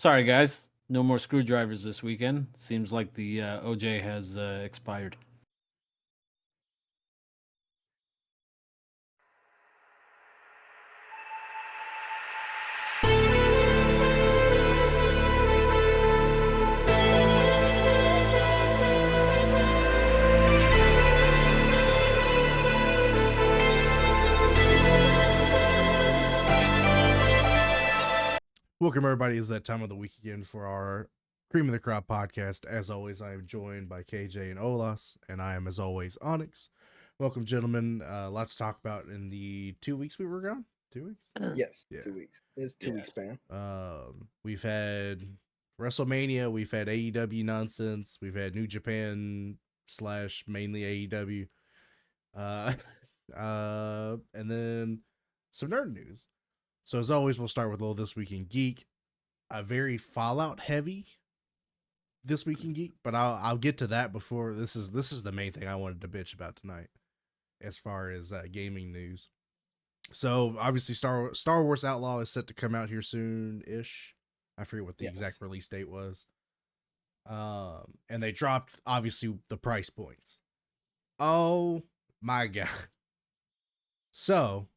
Sorry, guys. No more screwdrivers this weekend. Seems like the OJ has expired. Welcome, everybody. It's that time of the week again for our Cream of the Crop podcast. As always, I am joined by KJ and Olas, and I am, as always, Onyx. Welcome, gentlemen. A lot to talk about in the 2 weeks we were gone. 2 weeks? Yes, Yeah. 2 weeks. It's 2 weeks span. We've had Wrestlemania. We've had AEW nonsense. We've had New Japan / mainly AEW. And then some nerd news. So as always, we'll start with a little This Week in Geek. A very Fallout heavy This Week in Geek, but I'll get to that before. This is the main thing I wanted to bitch about tonight as far as gaming news. So obviously Star Wars Outlaw is set to come out here soon-ish. I forget what the exact release date was. And they dropped obviously the price points. Oh my god. So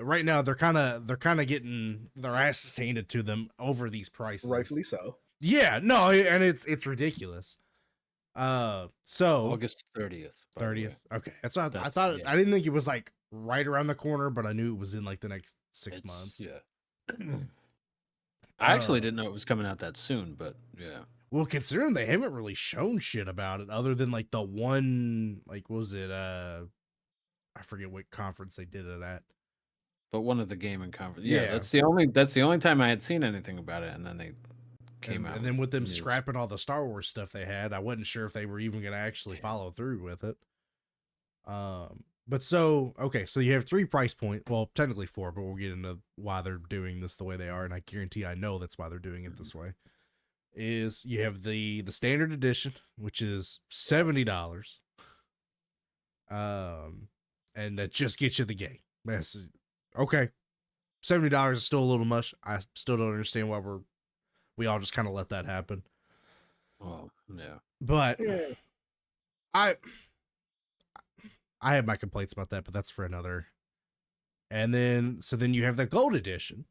right now they're kind of getting their asses handed to them over these prices. Rightfully so. Yeah, no, and it's ridiculous. So August 30th. 30th. Okay. I didn't think it was like right around the corner, but I knew it was in like the next 6 months. Yeah. I actually didn't know it was coming out that soon, but yeah. Well, considering they haven't really shown shit about it other than like the one, like, what was it? I forget what conference they did it at. But one of the gaming conference. Yeah, that's the only time I had seen anything about it, and then they came out. And then with them scrapping all the Star Wars stuff they had, I wasn't sure if they were even going to actually follow through with it. But so you have 3 price points. Well, technically 4, but we'll get into why they're doing this the way they are, and I guarantee I know that's why they're doing it this way. Is you have the standard edition, which is $70. And that just gets you the game. Okay, $70 is still a little much. I still don't understand why we all just kind of let that happen. Oh, yeah. But I have my complaints about that, but that's for another. And then you have the gold edition,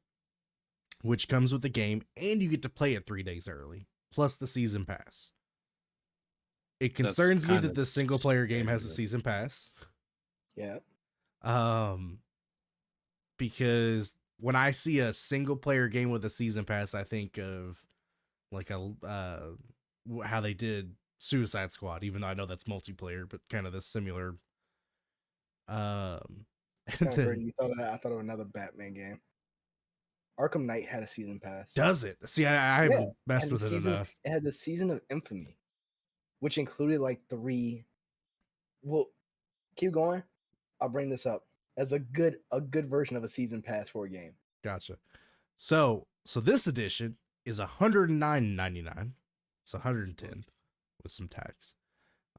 which comes with the game, and you get to play it 3 days early, plus the season pass. It concerns me that the single player game has a season pass. Yeah. Because when I see a single player game with a season pass, I think of like how they did Suicide Squad, even though I know that's multiplayer, but kind of the similar. I thought of another Batman game. Arkham Knight had a season pass. Does it? See, I haven't messed with it enough. It had the Season of Infamy, which included like 3. Well, keep going. I'll bring this up as a good version of a season pass for a game. Gotcha. So this edition is $109.99. It's $110 with some tax.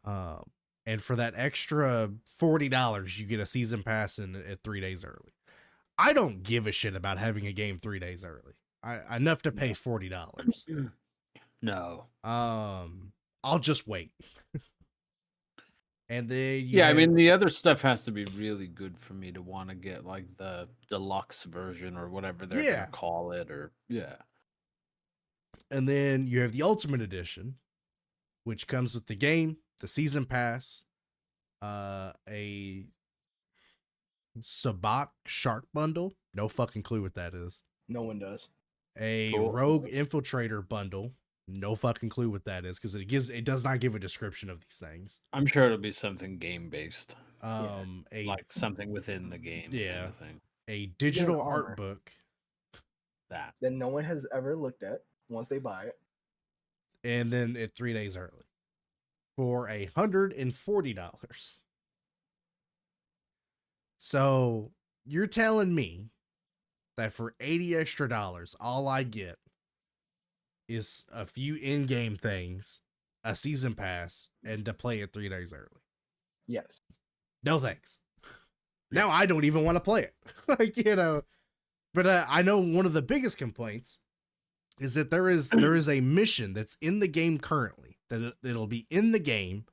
And for that extra $40, you get a season pass at 3 days early. I don't give a shit about having a game 3 days early. Enough to pay $40. No. I'll just wait. And then I mean, the other stuff has to be really good for me to want to get like the deluxe version or whatever they're gonna call it, or And then you have the Ultimate Edition, which comes with the game, the season pass, a Sabak Shark bundle. No fucking clue what that is. No one does. A Rogue Infiltrator bundle. No fucking clue what that is, because it does not give a description of these things. I'm sure it'll be something game based. Like something within the game. Yeah. Kind of thing. A digital art book. That no one has ever looked at once they buy it. And then at 3 days early. For $140. So you're telling me that for $80 extra, all I get is a few in-game things, a season pass, and to play it 3 days early. Yes. No thanks. Now I don't even want to play it. But I know one of the biggest complaints is that there is a mission that's in the game currently that it'll be in the game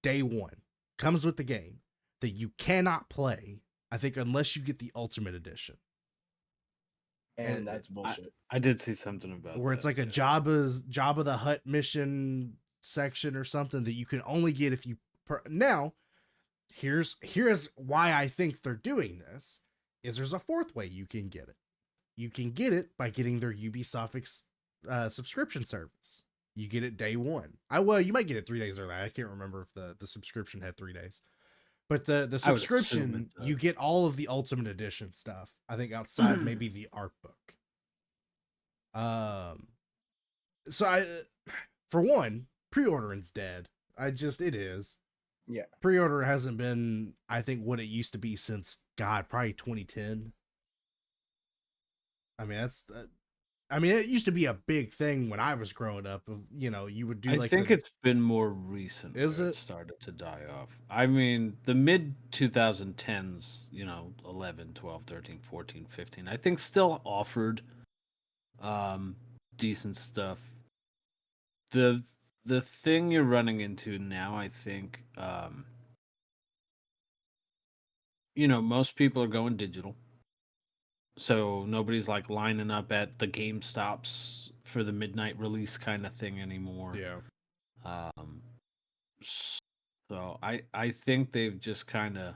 day one, comes with the game, that you cannot play, I think, unless you get the Ultimate Edition. And that's bullshit. I did see something about where it's like a Jabba the Hutt mission section or something that you can only get if you now here's why I think they're doing this is there's a fourth way you can get it. You can get it by getting their Ubisoft subscription service. You get it day one. You might get it 3 days early. I can't remember if the subscription had 3 days. But the subscription, you get all of the Ultimate Edition stuff. I think outside maybe the art book. So for one, pre-ordering's dead. It is. Yeah. Pre-order hasn't been, I think, what it used to be since probably 2010. I mean, it used to be a big thing when I was growing up. You would do. I think it's been more recent. Is it started to die off? I mean, the mid 2010s, 11, 12, 13, 14, 15. I think still offered decent stuff. The thing you're running into now, I think, most people are going digital. So nobody's like lining up at the GameStops for the midnight release kind of thing anymore. Yeah. So I think they've just kind of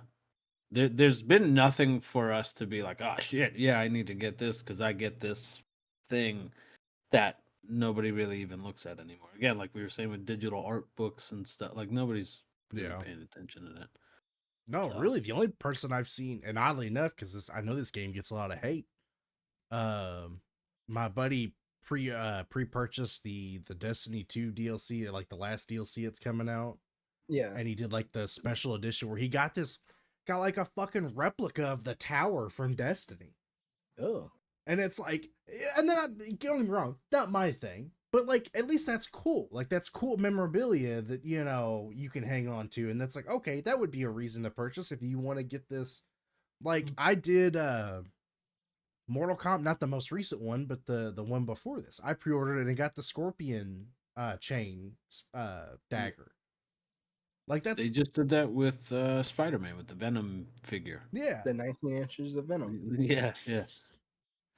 there's been nothing for us to be like, oh shit, yeah, I need to get this because I get this thing that nobody really even looks at anymore. Again, like we were saying with digital art books and stuff, like nobody's really paying attention to that. No, really, the only person I've seen, and oddly enough, because I know this game gets a lot of hate. My buddy pre-purchased the Destiny 2 DLC, like the last DLC that's coming out. Yeah, and he did like the special edition where he got like a fucking replica of the tower from Destiny. Oh, and it's like, and then don't get me wrong, not my thing. But like, at least that's cool. Like that's cool memorabilia that, you can hang on to. And that's like, okay, that would be a reason to purchase if you want to get this. Like I did Mortal Kombat, not the most recent one, but the one before this. I pre-ordered it and got the Scorpion chain dagger. Like they just did that with Spider-Man with the Venom figure. Yeah. The 19 inches of Venom. Yeah, yes.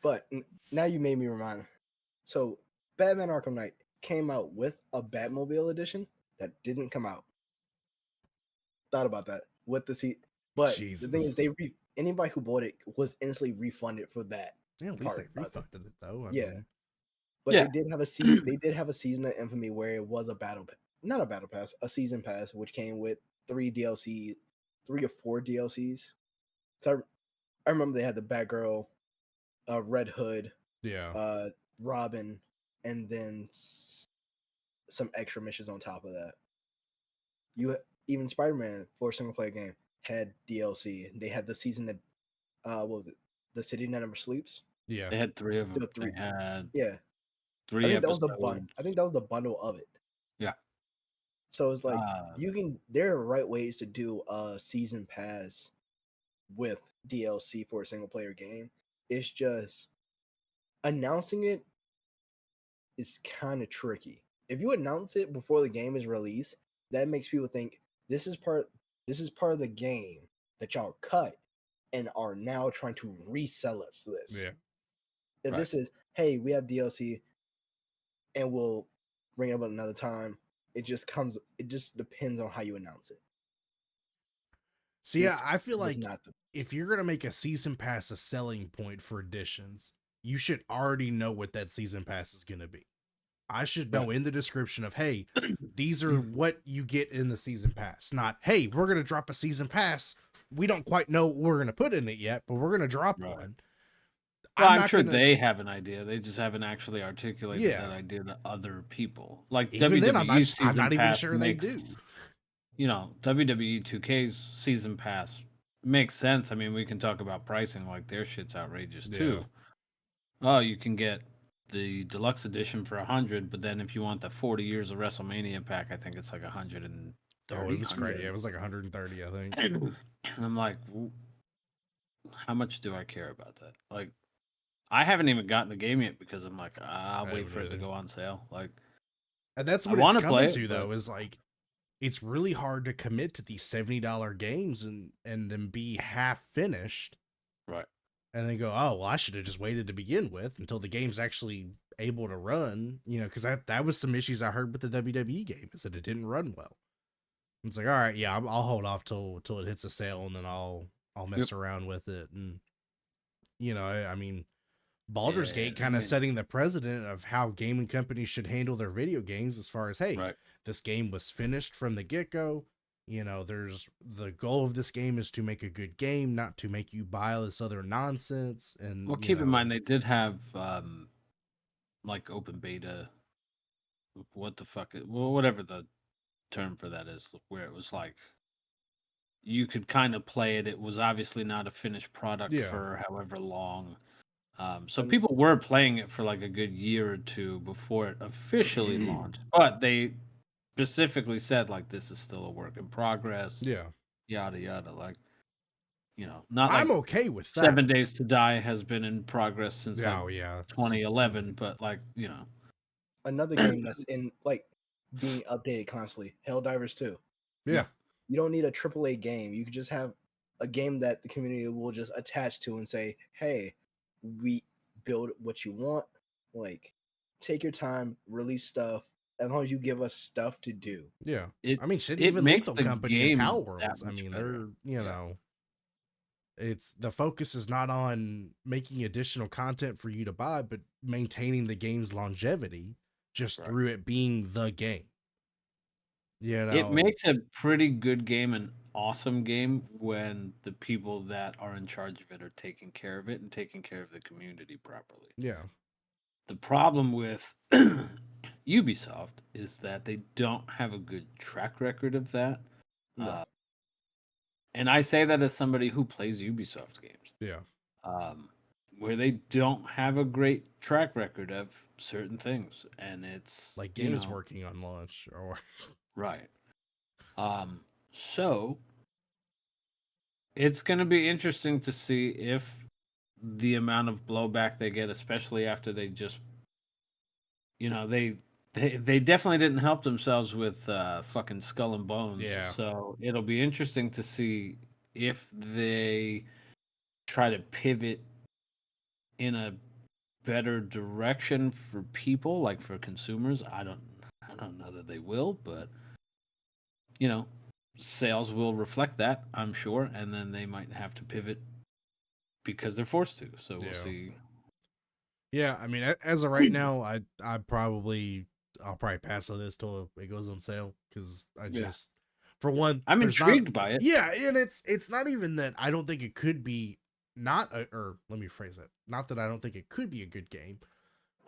But now you made me remind. So Batman Arkham Knight came out with a Batmobile edition that didn't come out. Thought about that with the seat, but Jesus. The thing is, anybody who bought it was instantly refunded for that. Yeah, at least they refunded it though. But they did have a season of Infamy where it was a season pass, which came with 3 or 4 DLCs. So I remember they had the Batgirl, Red Hood, Robin, and then some extra missions on top of that. Even Spider-Man for a single player game had DLC. They had the season that what was it? The City That Never Sleeps. Yeah, they had 3 of them. They had 3 episodes. I think that was the bundle of it. Yeah. So it's like there are right ways to do a season pass with DLC for a single player game. It's just announcing it is kind of tricky. If you announce it before the game is released, that makes people think this is part of the game that y'all cut and are now trying to resell us this. Yeah. If this is, hey, we have DLC and we'll bring it up another time, it just depends on how you announce it. See, yeah, I feel like if you're going to make a season pass a selling point for editions, you should already know what that season pass is going to be. I should know in the description of, hey, these are what you get in the season pass. Not, hey, we're going to drop a season pass. We don't quite know what we're going to put in it yet, but we're going to drop one. Well, I'm sure they have an idea. They just haven't actually articulated that idea to other people. Like even WWE then, I'm season not even pass sure makes, they do. WWE 2K's season pass makes sense. I mean, we can talk about pricing, like their shit's outrageous too. Oh, you can get the deluxe edition for 100, but then if you want the 40 years of WrestleMania pack, I think it's like 130. Oh, it was great. Yeah, it was like 130, I think. And I'm like, how much do I care about that? Like, I haven't even gotten the game yet because I'm like, I'll I wait haven't for it to either. go on sale. Like, And that's I what it's want to play coming it, to, but though, is like it's really hard to commit to these $70 games and then be half finished right. and then go, oh well, I should have just waited to begin with until the game's actually able to run, because that was some issues I heard with the WWE game, is that it didn't run well. It's like, all right, yeah, I'll hold off till it hits a sale, and then I'll Yep. mess around with it. And I mean, Baldur's Yeah, Gate I kind of mean, setting the precedent of how gaming companies should handle their video games, as far as, hey, right. this game was finished from the get-go. There's the goal of this game is to make a good game, not to make you buy this other nonsense. And Well, keep in mind they did have like open beta. What the fuck? Well, whatever the term for that is, where it was like you could kind of play it. It was obviously not a finished product yeah, for however long. So And people were playing it for like a good year or two before it officially launched. But they specifically said like this is still a work in progress, yeah, yada yada. Like, not I'm like okay with that. 7 Days to Die has been in progress since like Oh yeah, 2011, but like, another game that's in like being updated constantly, Helldivers 2. yeah, You don't need a AAA game. You could just have a game that the community will just attach to and say, "Hey, we build what you want. Like, take your time, release stuff. As long as you give us stuff to do." yeah. it I mean, shit, it even makes Lethal the Company and game Power that Worlds. I much mean, better. they're Yeah, it's the focus is not on making additional content for you to buy, but maintaining the game's longevity just right. through it being the game. It makes a pretty good game an awesome game when the people that are in charge of it are taking care of it and taking care of the community properly. Yeah, The problem with Ubisoft is that they don't have a good track record of that. No. Uh, and I say that as somebody who plays Ubisoft games, yeah. um, where they don't have a great track record of certain things. And it's, Like games working on launch or right. So it's going to be interesting to see if the amount of blowback they get, especially after they just, they definitely didn't help themselves with fucking Skull and Bones. yeah, So it'll be interesting to see if they try to pivot in a better direction for people, like for consumers. I don't know that they will, but you know, sales will reflect that, I'm sure, and then they might have to pivot because they're forced to. So we'll yeah. see. Yeah, I mean, as of right now, I'll probably pass on this till it goes on sale, because I Yeah. just, for one, I'm there's not. intrigued by it. Yeah, and it's not even that I don't think it could be or let me phrase it. Not that I don't think it could be a good game.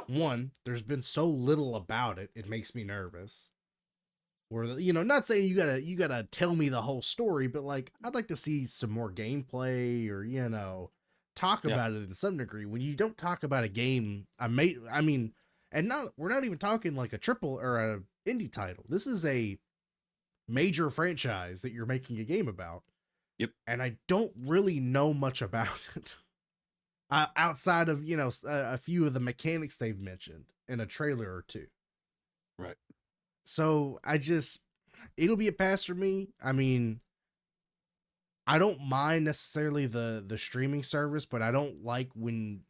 One, there's been so little about it, it makes me nervous. Where not saying you gotta tell me the whole story, but like I'd like to see some more gameplay, or talk Yeah. about it in some degree. When you don't talk about a game, and we're not even talking like a triple or a indie title. This is a major franchise that you're making a game about. Yep. And I don't really know much about it. Outside of a few of the mechanics they've mentioned in a trailer or two. Right. So it'll be a pass for me. I mean, I don't mind necessarily the streaming service, but I don't like when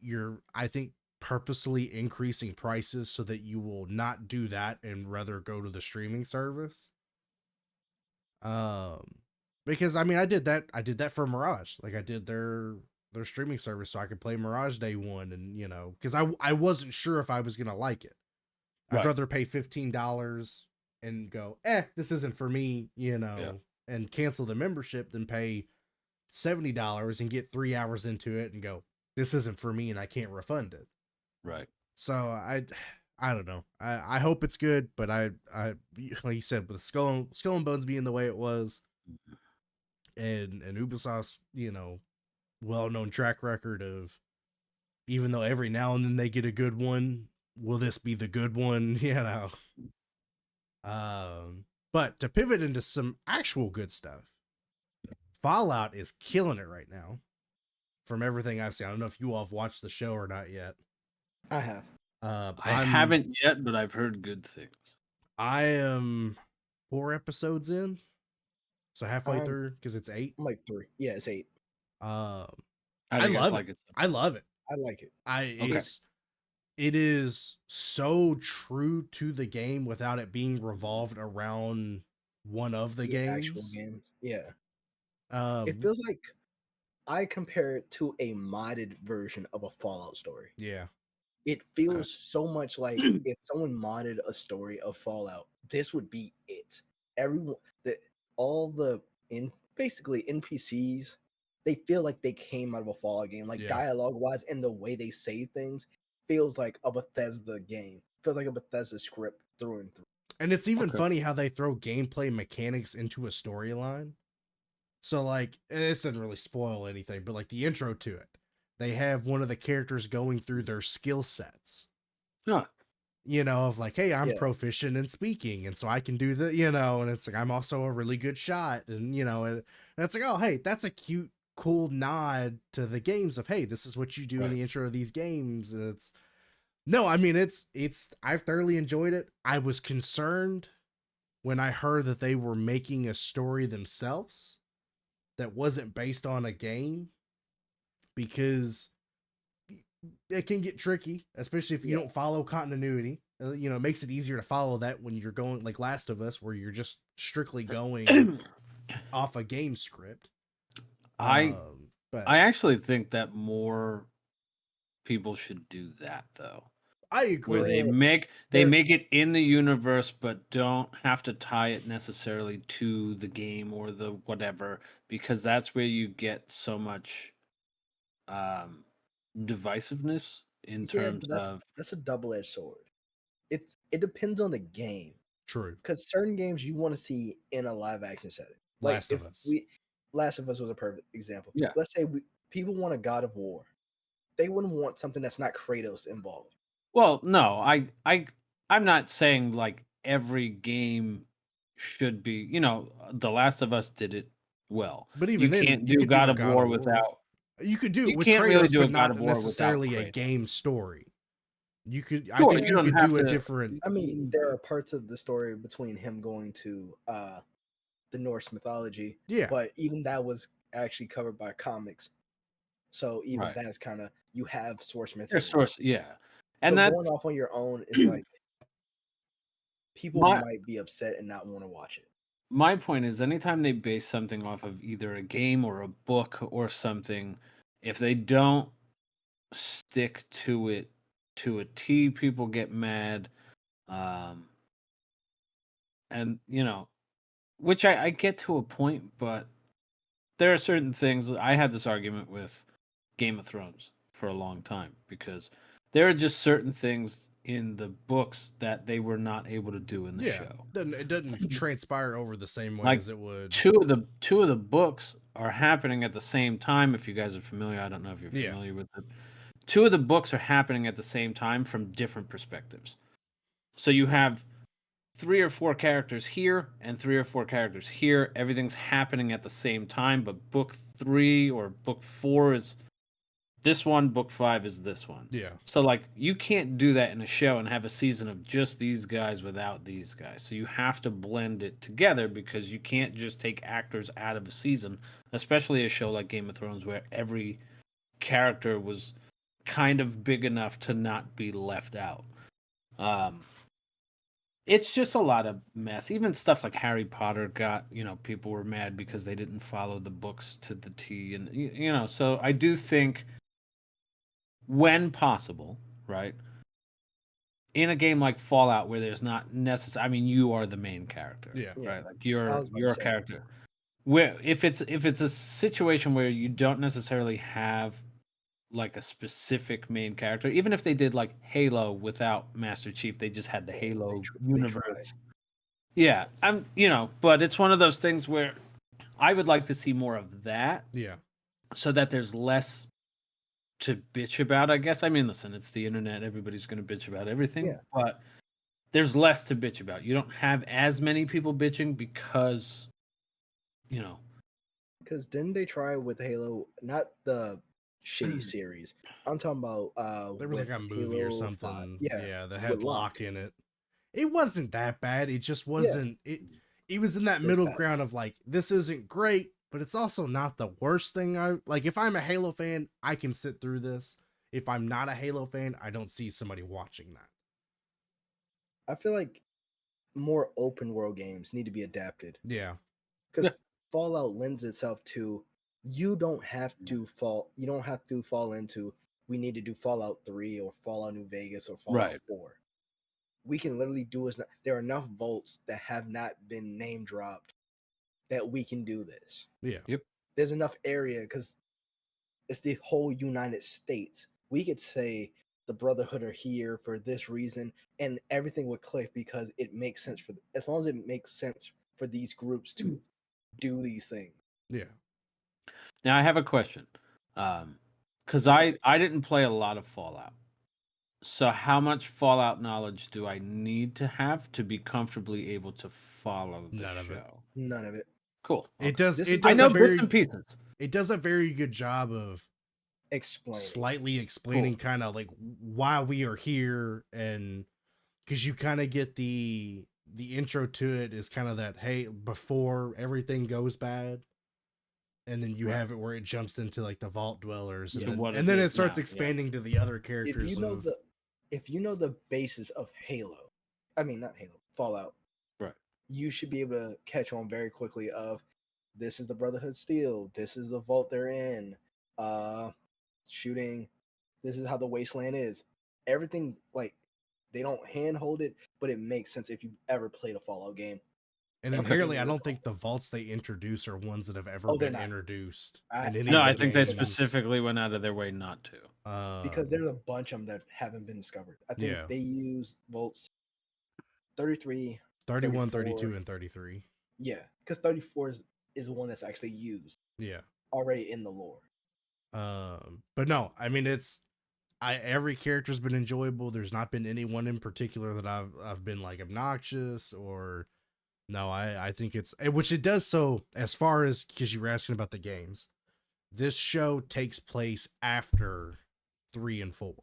I think, purposely increasing prices so that you will not do that and rather go to the streaming service. Because I mean, I did that for Mirage. Like, I did their streaming service so I could play Mirage day one, and because I wasn't sure if I was gonna like it. I'd rather pay $15 and go, this isn't for me, and cancel the membership than pay $70 and get 3 hours into it and go, this isn't for me and I can't refund it. Right. So I don't know. I hope it's good, but I like you said, with Skull and Bones being the way it was, and Ubisoft's well-known track record of, even though every now and then they get a good one, will this be the good one? But to pivot into some actual good stuff, Fallout is killing it right now. from everything I've seen. I don't know if you all have watched the show or not yet. I have. I haven't yet, but I've heard good things. I am 4 episodes in, so halfway through because it's 8. I'm like 3. Yeah, it's 8. I How do you guys love like it. it? I love it. I like it. Okay. It is so true to the game without it being revolved around one of the Actual games. games. Yeah. It feels like I compare it to a modded version of a Fallout story. Yeah. It feels so much like if someone modded a story of Fallout, this would be it. Everyone, basically NPCs, they feel like they came out of a Fallout game, like dialogue wise, and the way they say things feels like a Bethesda game. Feels like a Bethesda script through and through. And it's even funny how they throw gameplay mechanics into a storyline. So like, it doesn't really spoil anything, but like the intro to it, they have one of the characters going through their skill sets. Huh. You know, of like, hey, I'm proficient in speaking, and so I can do the, you know, and it's like, I'm also a really good shot, and you know, and it's like, oh, hey, that's a cute, cool nod to the games of, hey, this is what you do in the intro of these games, and it's, no, I mean, it's, I've thoroughly enjoyed it. I was concerned when I heard that they were making a story themselves that wasn't based on a game, because it can get tricky, especially if you don't follow continuity. You know, it makes it easier to follow that when you're going like Last of Us, where you're just strictly going off a game script. I actually think that more people should do that, though. I agree. Where they make it in the universe, but don't have to tie it necessarily to the game or the whatever, because that's where you get so much divisiveness in terms of. That's a double-edged sword. It depends on the game. True. Because certain games you want to see in a live action setting. Last of Us. Last of Us was a perfect example. Yeah. Let's say people want a God of War. They wouldn't want something that's not Kratos involved. Well, no, I'm not saying like every game should be, you know, The Last of Us did it well. But even you can't do God of War without. You could do it with can't Kratos, really do but a God not of War necessarily without a game story. You could, Sure, I think you could do a different. I mean, there are parts of the story between him going to the Norse mythology. Yeah. But even that was actually covered by comics. So even that is kind of, you have source material. And so that's going off on your own is like, people might be upset and not want to watch it. My point is, anytime they base something off of either a game or a book or something, if they don't stick to it to a T, people get mad. And, you know, which I get to a point, but there are certain things. I had this argument with Game of Thrones for a long time, because there are just certain things in the books that they were not able to do in the show. It doesn't transpire over the same way as it would. Two of the books are happening at the same time. If you guys are familiar, I don't know if you're familiar with it. Two of the books are happening at the same time from different perspectives. So you have 3 or 4 characters here and 3 or 4 characters here. Everything's happening at the same time, but book 3 or book 4 is this one, book 5 is this one. Yeah. So like, you can't do that in a show and have a season of just these guys without these guys. So you have to blend it together, because you can't just take actors out of a season, especially a show like Game of Thrones, where every character was kind of big enough to not be left out. It's just a lot of mess. Even stuff like Harry Potter got, you know, people were mad because they didn't follow the books to the T. And, you know, so I do think, when possible, right, in a game like Fallout, where there's not necessary, I mean, you are the main character, right? Like you're a character. Where if it's a situation where you don't necessarily have like a specific main character, even if they did like Halo without Master Chief, they just had the Halo universe. Yeah, you know, but it's one of those things where I would like to see more of that. Yeah. So that there's less to bitch about, I guess. I mean, listen, it's the internet. Everybody's going to bitch about everything, but there's less to bitch about. You don't have as many people bitching because, you know. Because didn't they try with Halo, not the shitty series. I'm talking about There was like a movie or Halo 5. something, Yeah, that with had Locke in it. It wasn't that bad. It just wasn't. It was in that middle ground of like, this isn't great, but it's also not the worst thing. I like. If I'm a Halo fan, I can sit through this. If I'm not a Halo fan, I don't see somebody watching that. I feel like more open world games need to be adapted. Yeah, because Fallout lends itself to you don't have to fall into we need to do Fallout 3 or Fallout New Vegas or Fallout 4. We can literally do is there are enough vaults that have not been name dropped that we can do this. Yeah. Yep. There's enough area because it's the whole United States. We could say the Brotherhood are here for this reason, and everything would click because it makes sense as long as it makes sense for these groups to do these things. Yeah. Now I have a question, because I didn't play a lot of Fallout. So how much Fallout knowledge do I need to have to be comfortably able to follow the show? None of it. Cool. It does. I know bits and pieces. It does a very good job of explaining kind of like why we are here, and because you kind of get the intro to it is kind of that, hey, before everything goes bad, and then you have it where it jumps into like the vault dwellers, and then it starts expanding to the other characters. If you know the basis of Halo, I mean not Halo, Fallout, right? You should be able to catch on very quickly of this is the Brotherhood Steel, this is the vault they're in, shooting, this is how the wasteland is. Everything, like, they don't handhold it, but it makes sense if you've ever played a Fallout game. And inherently, I don't think the vaults they introduce are ones that have ever been introduced. I think they specifically went out of their way not to. Because there's a bunch of them that haven't been discovered. I think they use vaults 33, 31, 32, and 33. Yeah, because 34 is one that's actually used. Yeah. Already in the lore. But no, I mean, every character's been enjoyable. There's not been anyone in particular that I've been like obnoxious or no, I think which it does. So as far as, because you were asking about the games, this show takes place after 3 and 4.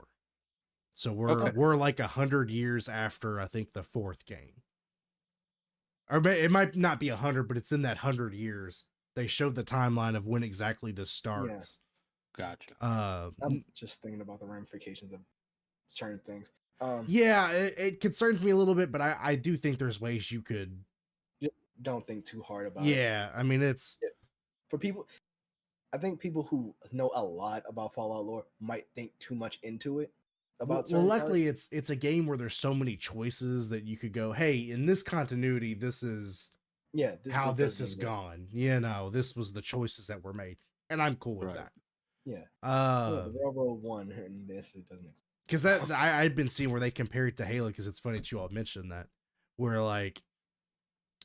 So we're like 100 years after, I think, the 4th game. Or it might not be 100, but it's in that 100 years. They showed the timeline of when exactly this starts. Yeah. Gotcha. I'm just thinking about the ramifications of certain things. Yeah, it concerns me a little bit, but I do think there's ways you could. Don't think too hard about it. Yeah, I mean, it's for people. I think people who know a lot about Fallout lore might think too much into it. Well, luckily, it's a game where there's so many choices that you could go, hey, in this continuity, this is how this has gone. You know, this was the choices that were made, and I'm cool with that. Yeah. The Railroad 1 and this, it doesn't exist. Because I'd been seeing where they compare it to Halo, because it's funny that you all mentioned that, where like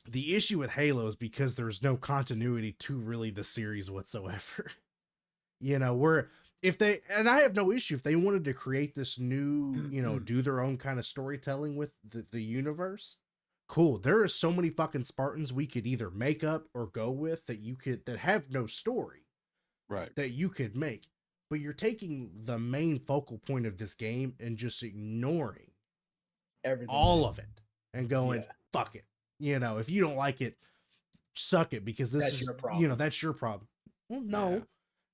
the issue with Halo is because there's no continuity to really the series whatsoever. You know, where if they, and I have no issue if they wanted to create this new, you know, do their own kind of storytelling with the universe. Cool. There are so many fucking Spartans we could either make up or go with that have no story. Right. That you could make. But you're taking the main focal point of this game and just ignoring everything, all of it, and going, fuck it. You know, if you don't like it, suck it, because this is your problem. You know, that's your problem. Well, no.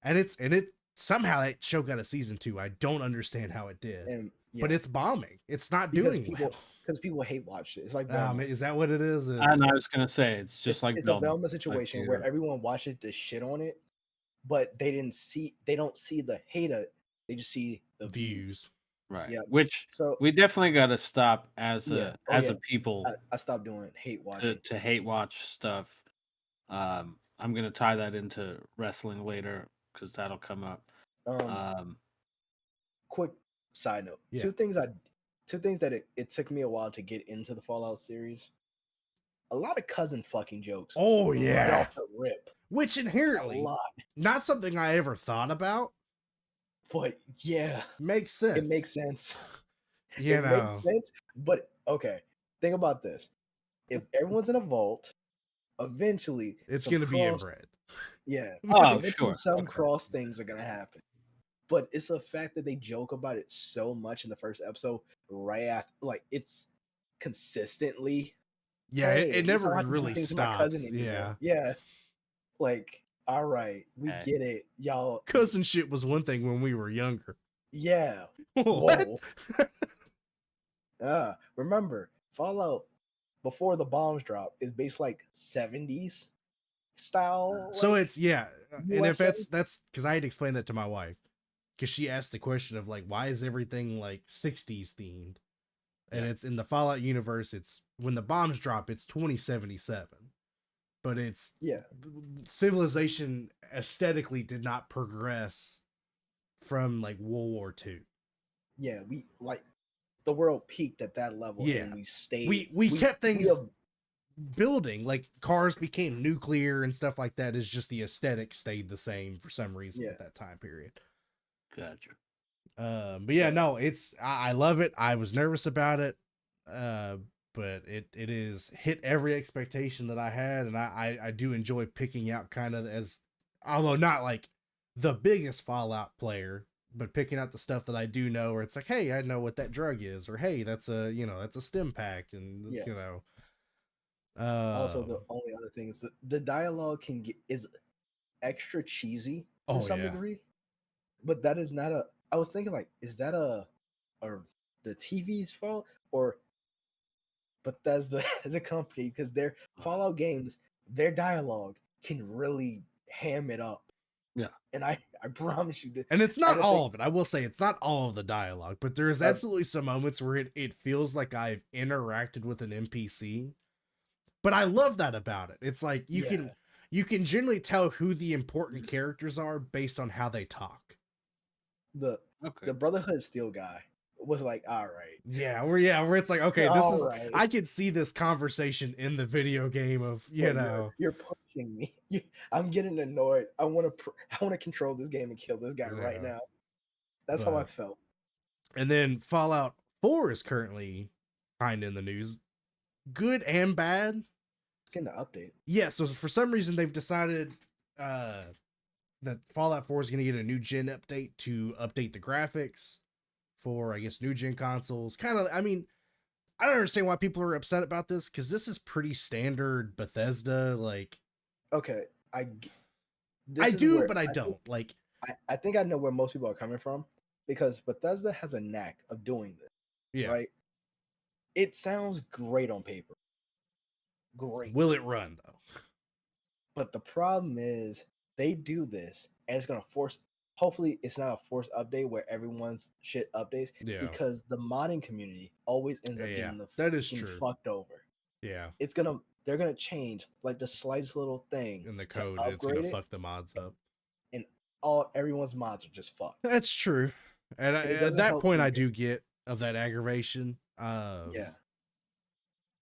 Yeah. And it somehow that show got a season 2. I don't understand how it did. But it's bombing. It's not doing well. Because people hate watch it. It's like is that what it is? I was gonna say it's just like it's a Velma situation where everyone watches the shit on it, but they don't see the hater, they just see the views. Right. Yeah. Which we definitely got to stop as a people. I stopped doing hate watching to hate watch stuff. I'm gonna tie that into wrestling later because that'll come up. Quick side note: two things that it took me a while to get into the Fallout series. A lot of cousin fucking jokes. Oh yeah, right off the rip. Which inherently not something I ever thought about. But yeah, makes sense. It makes sense. It makes sense. But okay, think about this: if everyone's in a vault, eventually it's going to be inbred. Yeah. Oh, sure. Some cross things are going to happen. But it's the fact that they joke about it so much in the first episode, right after, like it's consistently. Yeah, Hey, it at least I never don't have to do really things with my cousin stops. anymore. Yeah. Yeah, like all right, we Okay. get it, y'all. Cousin shit was one thing when we were younger. Yeah. What? Whoa. Remember, Fallout before the bombs drop is based like 70s style. So Like it's and if USA. that's because I had explained that to my wife because she asked the question of like, why is everything like 60s themed? And Yeah. it's in the Fallout universe. It's when the bombs drop, it's 2077, but it's Yeah. civilization aesthetically did not progress from like World War II. Yeah, we like the world peaked at that level, Yeah. and we stayed. We kept things have- building, like cars became nuclear and stuff like that. Is just the aesthetic stayed the same for some reason Yeah. at that time period. Gotcha. But yeah, So- no, it's I love it. I was nervous about it, but it is hit every expectation that I had, and I do enjoy picking out kind of as, although not like the biggest Fallout player, but picking out the stuff that I do know, where it's like, hey, I know what that drug is, or hey, that's a that's a stim pack, and Yeah. you know. Also, the only other thing is that the dialogue is extra cheesy to Oh, some yeah. degree, but that is not a. I was thinking like, is that or the TV's fault, or Bethesda as a company, because their Fallout games, their dialogue can really ham it up. Yeah. And I promise you that. And it's not don't all think- of it. I will say it's not all of the dialogue, but there's absolutely some moments where it feels like I've interacted with an NPC. But I love that about it. It's like you can generally tell who the important characters are based on how they talk. the Okay. Brotherhood Steel guy was like, all right. Yeah, where it's like, okay, this is Alright. I could see this conversation in the video game of, you But know. you're pushing me. I'm getting annoyed. I want to control this game and kill this guy right Yeah. now. That's how I But- felt. And then Fallout 4 is currently kind of in the news. Good and bad. It's getting an update. Yeah, so for some reason they've decided that Fallout 4 is going to get a new gen update to update the graphics for, I guess, new gen consoles. Kind of, I mean, I don't understand why people are upset about this, because this is pretty standard Bethesda. Like, Okay, I do, but I don't. Like, I think I know where most people are coming from, because Bethesda has a knack of doing this. yeah. Right? It sounds great on paper. Great. Will it run, though? But the problem is they do this and it's going to force, hopefully it's not a forced update where everyone's shit updates, Yeah. because the modding community always ends up Yeah, getting that is getting true. fucked over. Yeah. They're going to change like the slightest little thing In the to code, it's going upgrade to it, fuck the mods up. and everyone's mods are just fucked. That's true. And It at doesn't that help point, I either. do get of that aggravation. Yeah.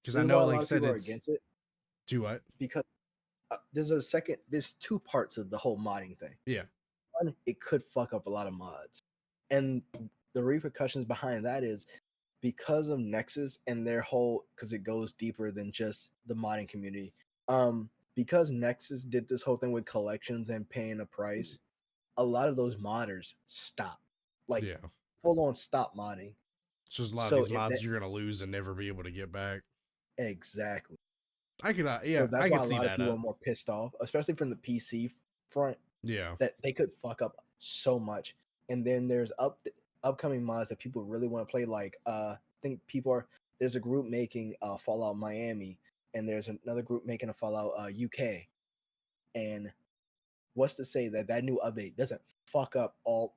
Because I Reason know, why a like lot I of said, people are it's against it, to what? because there's two parts of the whole modding thing. Yeah. One, it could fuck up a lot of mods, and the repercussions behind that is because of Nexus and their whole, because it goes deeper than just the modding community. Because Nexus did this whole thing with collections and paying a price, a lot of those modders stop, like Yeah. full on stop modding. It's just a lot So of these if mods that- you're going to lose and never be able to get back. Exactly. I could, So yeah, that's I why could a see lot of that. people are more pissed off, especially from the PC front, Yeah. that they could fuck up so much. And then there's upcoming mods that people really want to play. Like I think there's a group making Fallout Miami, and there's another group making a Fallout UK. And what's to say that new update doesn't fuck up all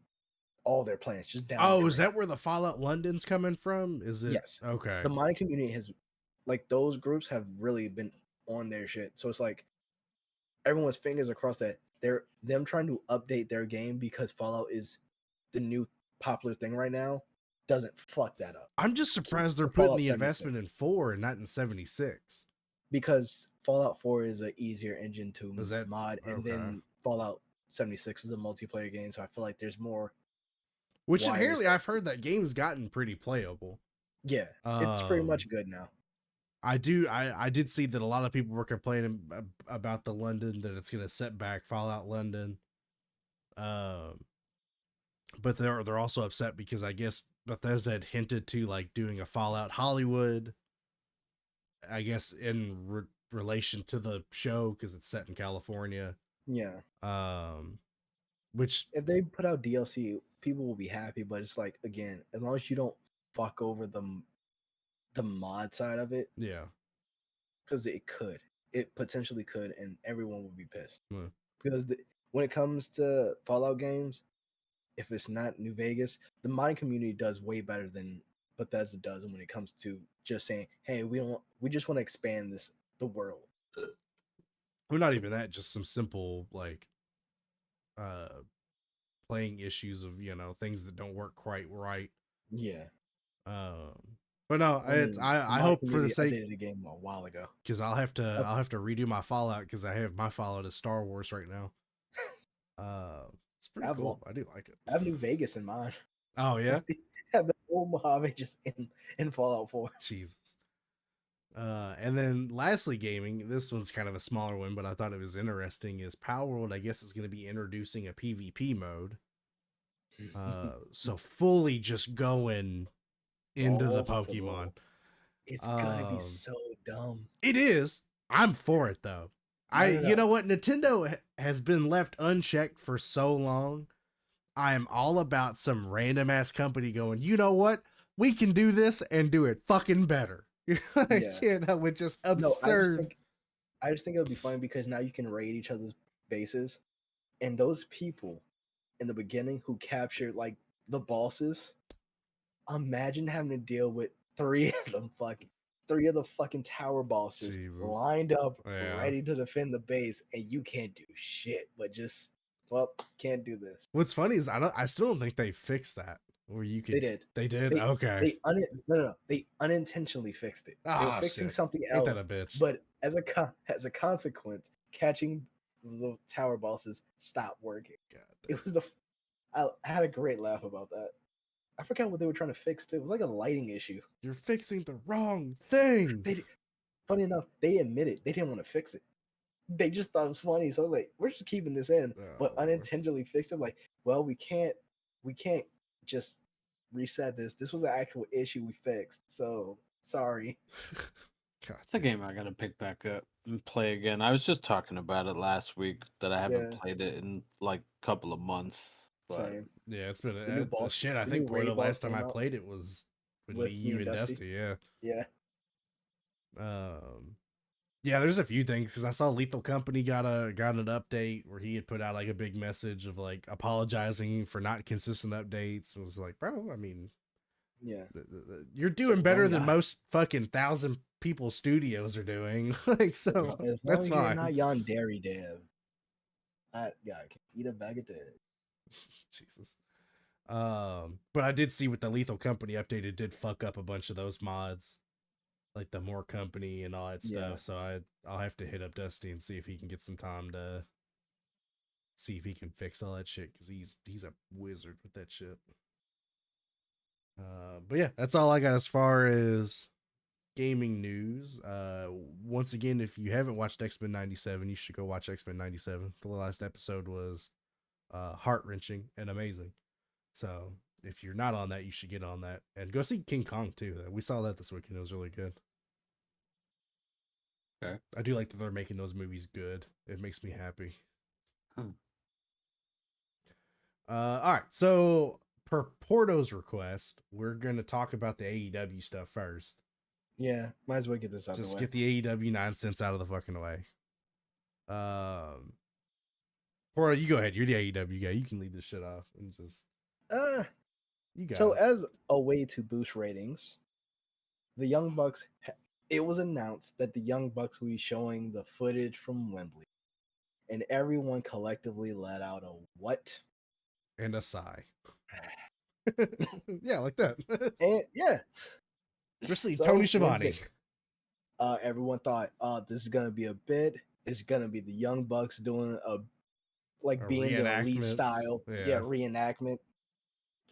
their plans? Just down. Oh, the is drain. that where the Fallout London's coming from? Is it? Yes. Okay. The modding community has, like, those groups have really been on their shit. So it's like everyone's fingers across that them trying to update their game because Fallout is the new popular thing right now doesn't fuck that up, I'm just surprised they're for putting Fallout the 76. investment in 4 and not in 76. because Fallout 4 is an easier engine to Is that- mod, and okay. then Fallout 76 is a multiplayer game, so I feel like there's more. Which Why is inherently, that? I've heard that game's gotten pretty playable. Yeah, it's pretty Um, much good now. I did see that a lot of people were complaining about the London, that it's going to set back Fallout London. but they're also upset because I guess Bethesda had hinted to like doing a Fallout Hollywood, I guess in relation to the show because it's set in California. Yeah. Which If they put out DLC, people will be happy, but it's like, again, as long as you don't fuck over the mod side of it, yeah, because it potentially could, and everyone would be pissed. yeah. Because when it comes to Fallout games, if it's not New Vegas, the modding community does way better than Bethesda does when it comes to just saying, "Hey, we just want to expand the world." Well, not even that, just some simple like playing issues of things that don't work quite right. Yeah. But no, I mean, the I modding hope for the community sake, updated the game a while ago. because I'll have to redo my Fallout because I have my Fallout as Star Wars right now. It's pretty cool. I do like it. I have New Vegas in mind. Oh yeah, Have the whole Mojave just in Fallout 4. Jesus. And then lastly, gaming. This one's kind of a smaller one, but I thought it was interesting. Is Power World? I guess is going to be introducing a PvP mode. So fully just going into the Pokemon. It's gonna be so dumb. It is. I'm for it though. No. You know what? Nintendo has been left unchecked for so long. I am all about some random ass company going, you know what? We can do this and do it fucking better. Which is absurd. No, I just think it would be fun because now you can raid each other's bases. And those people in the beginning who captured like the bosses, imagine having to deal with three of the fucking tower bosses lined up, ready to defend the base, and you can't do shit but just can't do this. What's funny is I still don't think they fixed that. Or you could. They did. Okay. They unintentionally fixed it. They were fixing something Ain't else. That a bitch. But as a consequence, catching the tower bosses stopped working. God, it was I had a great laugh about that. I forgot what they were trying to fix too. It was like a lighting issue. You're fixing the wrong thing. Funny enough, they admitted they didn't want to fix it. They just thought it was funny, so like, we're just keeping this in, but unintentionally fixed it. Like, well, we can't just reset this. This was an actual issue we fixed, so sorry. God, it's a game I gotta pick back up and play again. I was just talking about it last week that I haven't played it in like a couple of months. But Same. Yeah, it's been shit. I think the last time I played it was with you and Dusty. Yeah. Yeah, there's a few things because I saw Lethal Company got an update where he had put out like a big message of like apologizing for not consistent updates. It was like, bro, I mean, yeah, you're doing better than most fucking 1,000 people studios are doing. Like, so that's fine. You're not Yandere dev. That guy can eat a bag of dead. Jesus. But I did see with the Lethal Company update, it did fuck up a bunch of those mods, like the More Company and all that stuff. So I'll have to hit up Dusty and see if he can get some time to see if he can fix all that shit because he's a wizard with that shit. But yeah, that's all I got as far as gaming news. Once again, if you haven't watched X-Men 97, you should go watch X-Men 97. The last episode was heart-wrenching and amazing. So if you're not on that, you should get on that and go see King Kong too. We saw that this weekend. It was really good. Okay. I do like that they're making those movies good. It makes me happy. All right. So per Porto's request, we're going to talk about the AEW stuff first. Yeah. Might as well get this out of the way. Just get the AEW nonsense out of the fucking way. Porto, you go ahead. You're the AEW guy. You can lead this shit off and just... You got so it. As a way to boost ratings, the Young Bucks, it was announced that the Young Bucks will be showing the footage from Wembley, and everyone collectively let out a what? And a sigh. Yeah, like that. And yeah. Especially Tony Schiavone. Everyone thought, this is gonna be a bit. It's gonna be the Young Bucks doing being the elite style, reenactment.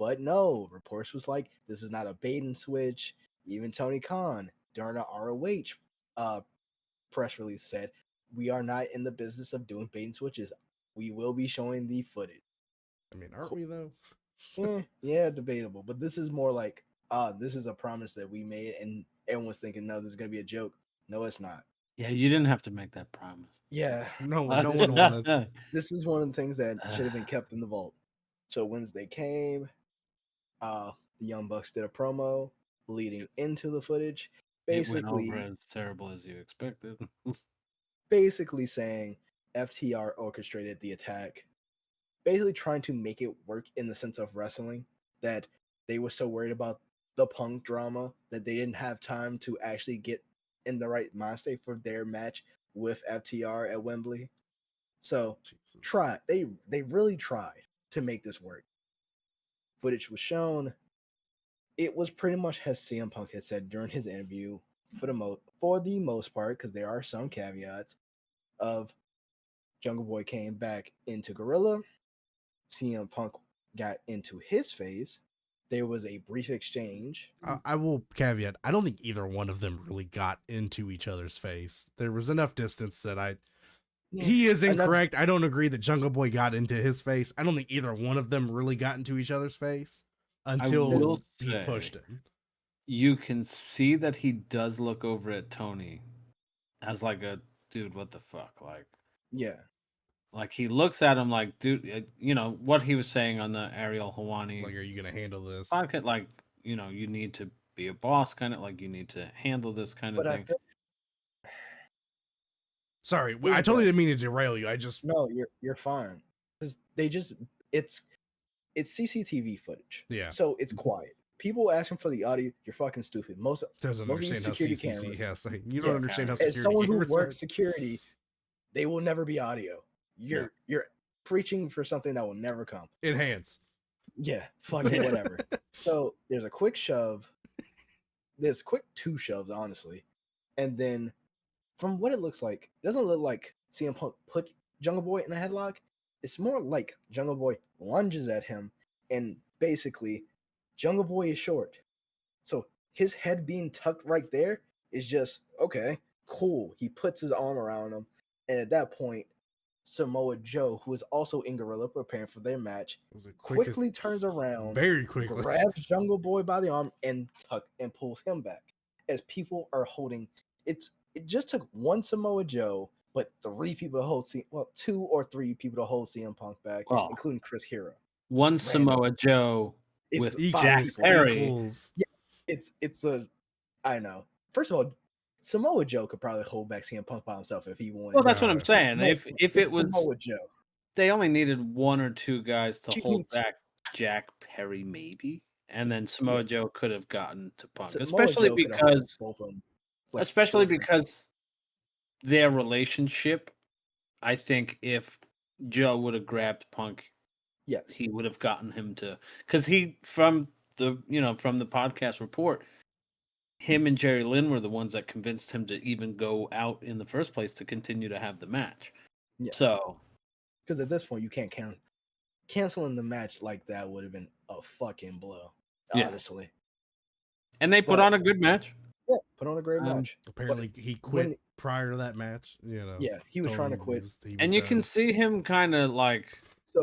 But no, reports was like, this is not a bait and switch. Even Tony Khan during the ROH press release said, we are not in the business of doing bait and switches. We will be showing the footage. I mean, aren't we though? Yeah, debatable. But this is more like, this is a promise that we made, and everyone's thinking, no, this is gonna be a joke. No, it's not. Yeah, you didn't have to make that promise. Yeah, No one wanted. this is one of the things that should have been kept in the vault. So Wednesday came, the Young Bucks did a promo leading into the footage, It went over basically as terrible as you expected. basically saying FTR orchestrated the attack, basically trying to make it work in the sense of wrestling, that they were so worried about the Punk drama that they didn't have time to actually get in the right mind state for their match with FTR at Wembley. So Jesus. they really tried to make this work. Footage was shown. It was pretty much as CM Punk had said during his interview, for the most part, because there are some caveats of Jungle Boy came back into Gorilla, CM Punk got into his phase. There was a brief exchange. I will caveat. I don't think either one of them really got into each other's face. There was enough distance that he is incorrect. I don't agree that Jungle Boy got into his face. I don't think either one of them really got into each other's face until he pushed him. You can see that he does look over at Tony as like a dude, what the fuck? Like, Yeah. Like he looks at him like, dude, you know what he was saying on the Ariel Hawani. Like, are you gonna handle this? Podcast, like, you know, you need to be a boss, kind of like you need to handle this kind of thing. Sorry, I totally didn't mean to derail you. No, you're fine. They just it's CCTV footage. Yeah. So it's quiet. People asking for the audio, you're fucking stupid. Most understand how security CCTV cameras. You don't understand how security. As someone who works security, they will never be audio. You're preaching for something that will never come. Enhance. Yeah, fucking whatever. So there's a quick shove. There's quick 2 shoves, honestly. And then from what it looks like, it doesn't look like CM Punk put Jungle Boy in a headlock. It's more like Jungle Boy lunges at him, and basically Jungle Boy is short. So his head being tucked right there is just, okay, cool. He puts his arm around him. And at that point, Samoa Joe, who is also in Gorilla preparing for their match, quickly turns around, very quickly, grabs Jungle Boy by the arm and pulls him back. As people are holding, it just took one Samoa Joe, but 3 people to hold 2 or 3 people to hold CM Punk back, including Chris Hero. One Samoa Joe with Jack Perry. Yeah, it's a, I know. First of all, Samoa Joe could probably hold back CM Punk by himself if he wanted. Well, that's what I'm saying. If it was Samoa Joe, they only needed 1 or 2 guys to hold back Jack Perry, maybe, and then Samoa Joe could have gotten to Punk, especially because their relationship. I think if Joe would have grabbed Punk, yes, he would have gotten him to, because he from the podcast report, him and Jerry Lynn were the ones that convinced him to even go out in the first place to continue to have the match. Yeah. So, because at this point you can't canceling the match like that would have been a fucking blow, honestly. And they put on a good match. Yeah, put on a great match. Apparently, he quit prior to that match. You know. Yeah, he was trying to quit, and you can see him kind of like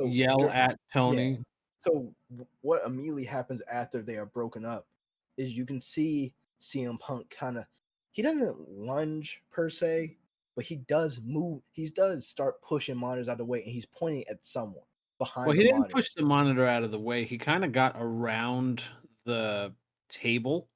yell at Tony. Yeah. So what immediately happens after they are broken up is you can see CM Punk he doesn't lunge per se, but he does move. He does start pushing monitors out of the way, and he's pointing at someone behind. Well, he didn't push the monitor out of the way. He kind of got around the table.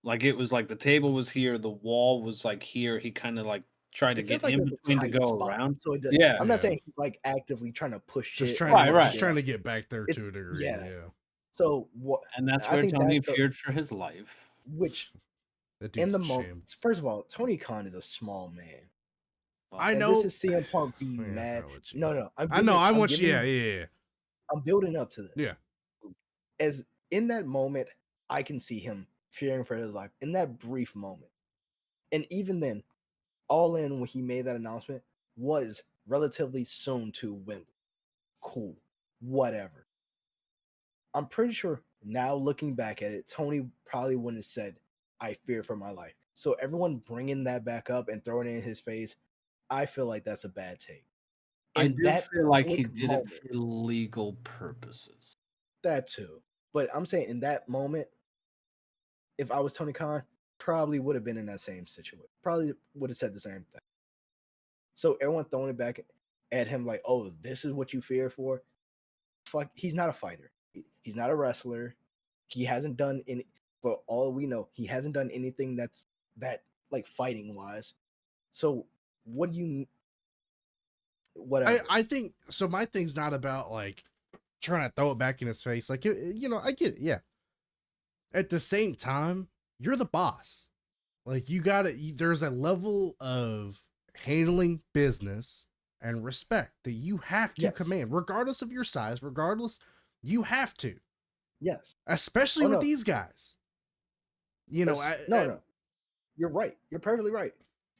Like it was like the table was here, the wall was like here. He kind of like tried to get in between to go around. So I'm not saying he's like actively trying to push just shit. Just trying to get back there to a degree. Yeah. So what? And that's where Tony feared for his life. Which in the moment, first of all, Tony Khan is a small man. I know. This is CM Punk being mad. No. I know. I want you. Yeah. I'm building up to this. Yeah. As in that moment, I can see him fearing for his life in that brief moment. And even then, All In, when he made that announcement, was relatively soon to Wembley. Cool. Whatever. I'm pretty sure now looking back at it, Tony probably wouldn't have said, I fear for my life. So everyone bringing that back up and throwing it in his face, I feel like that's a bad take. And I do feel like he did it for legal purposes. That too. But I'm saying in that moment, if I was Tony Khan, probably would have been in that same situation. Probably would have said the same thing. So everyone throwing it back at him like, oh, this is what you fear for? Fuck, he's not a fighter. He's not a wrestler. He hasn't done any, for all we know, he hasn't done anything that's that like fighting wise. So what do you whatever. I think so. My thing's not about like trying to throw it back in his face. Like, you know, I get it. Yeah. At the same time, you're the boss. Like, you gotta, there's a level of handling business and respect that you have to command, regardless of your size, regardless, you have to. Yes. Especially with these guys. You know, no. You're right. You're perfectly right.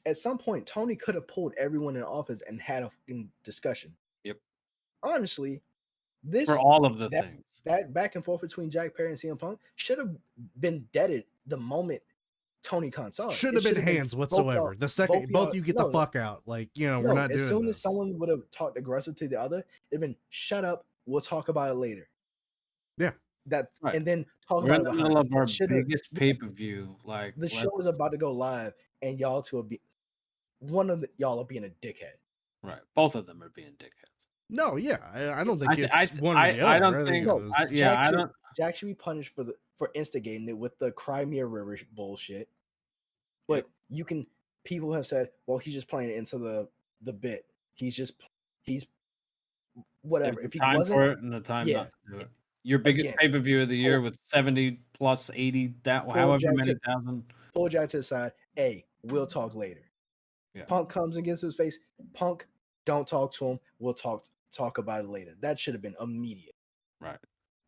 At some point, Tony could have pulled everyone in office and had a fucking discussion. Yep. Honestly, this for all of the things that back and forth between Jack Perry and CM Punk should have been deaded the moment Tony Khan saw it. Shouldn't have been hands whatsoever. The second both you get the fuck out, like, you know, we're not doing this. As soon as someone would have talked aggressive to the other, it'd been shut up. We'll talk about it later. Yeah. That's right. And then talk we're about in the middle of our biggest pay-per-view. Like the show is about to go live, and y'all two will be y'all are being a dickhead. Right. Both of them are being dickheads. No, yeah. I don't think it's one or the other. I don't think Jack should be punished for instigating it with the Crimea River bullshit. But people have said, well, he's just playing it into the bit. He's whatever. If he wasn't for it and the time not to do it. Your biggest pay-per-view of the year with 70 plus 80, however many thousand. Pull Jack to the side. Hey, we'll talk later. Yeah. Punk comes and gets his face. Punk, don't talk to him. We'll talk about it later. That should have been immediate. Right.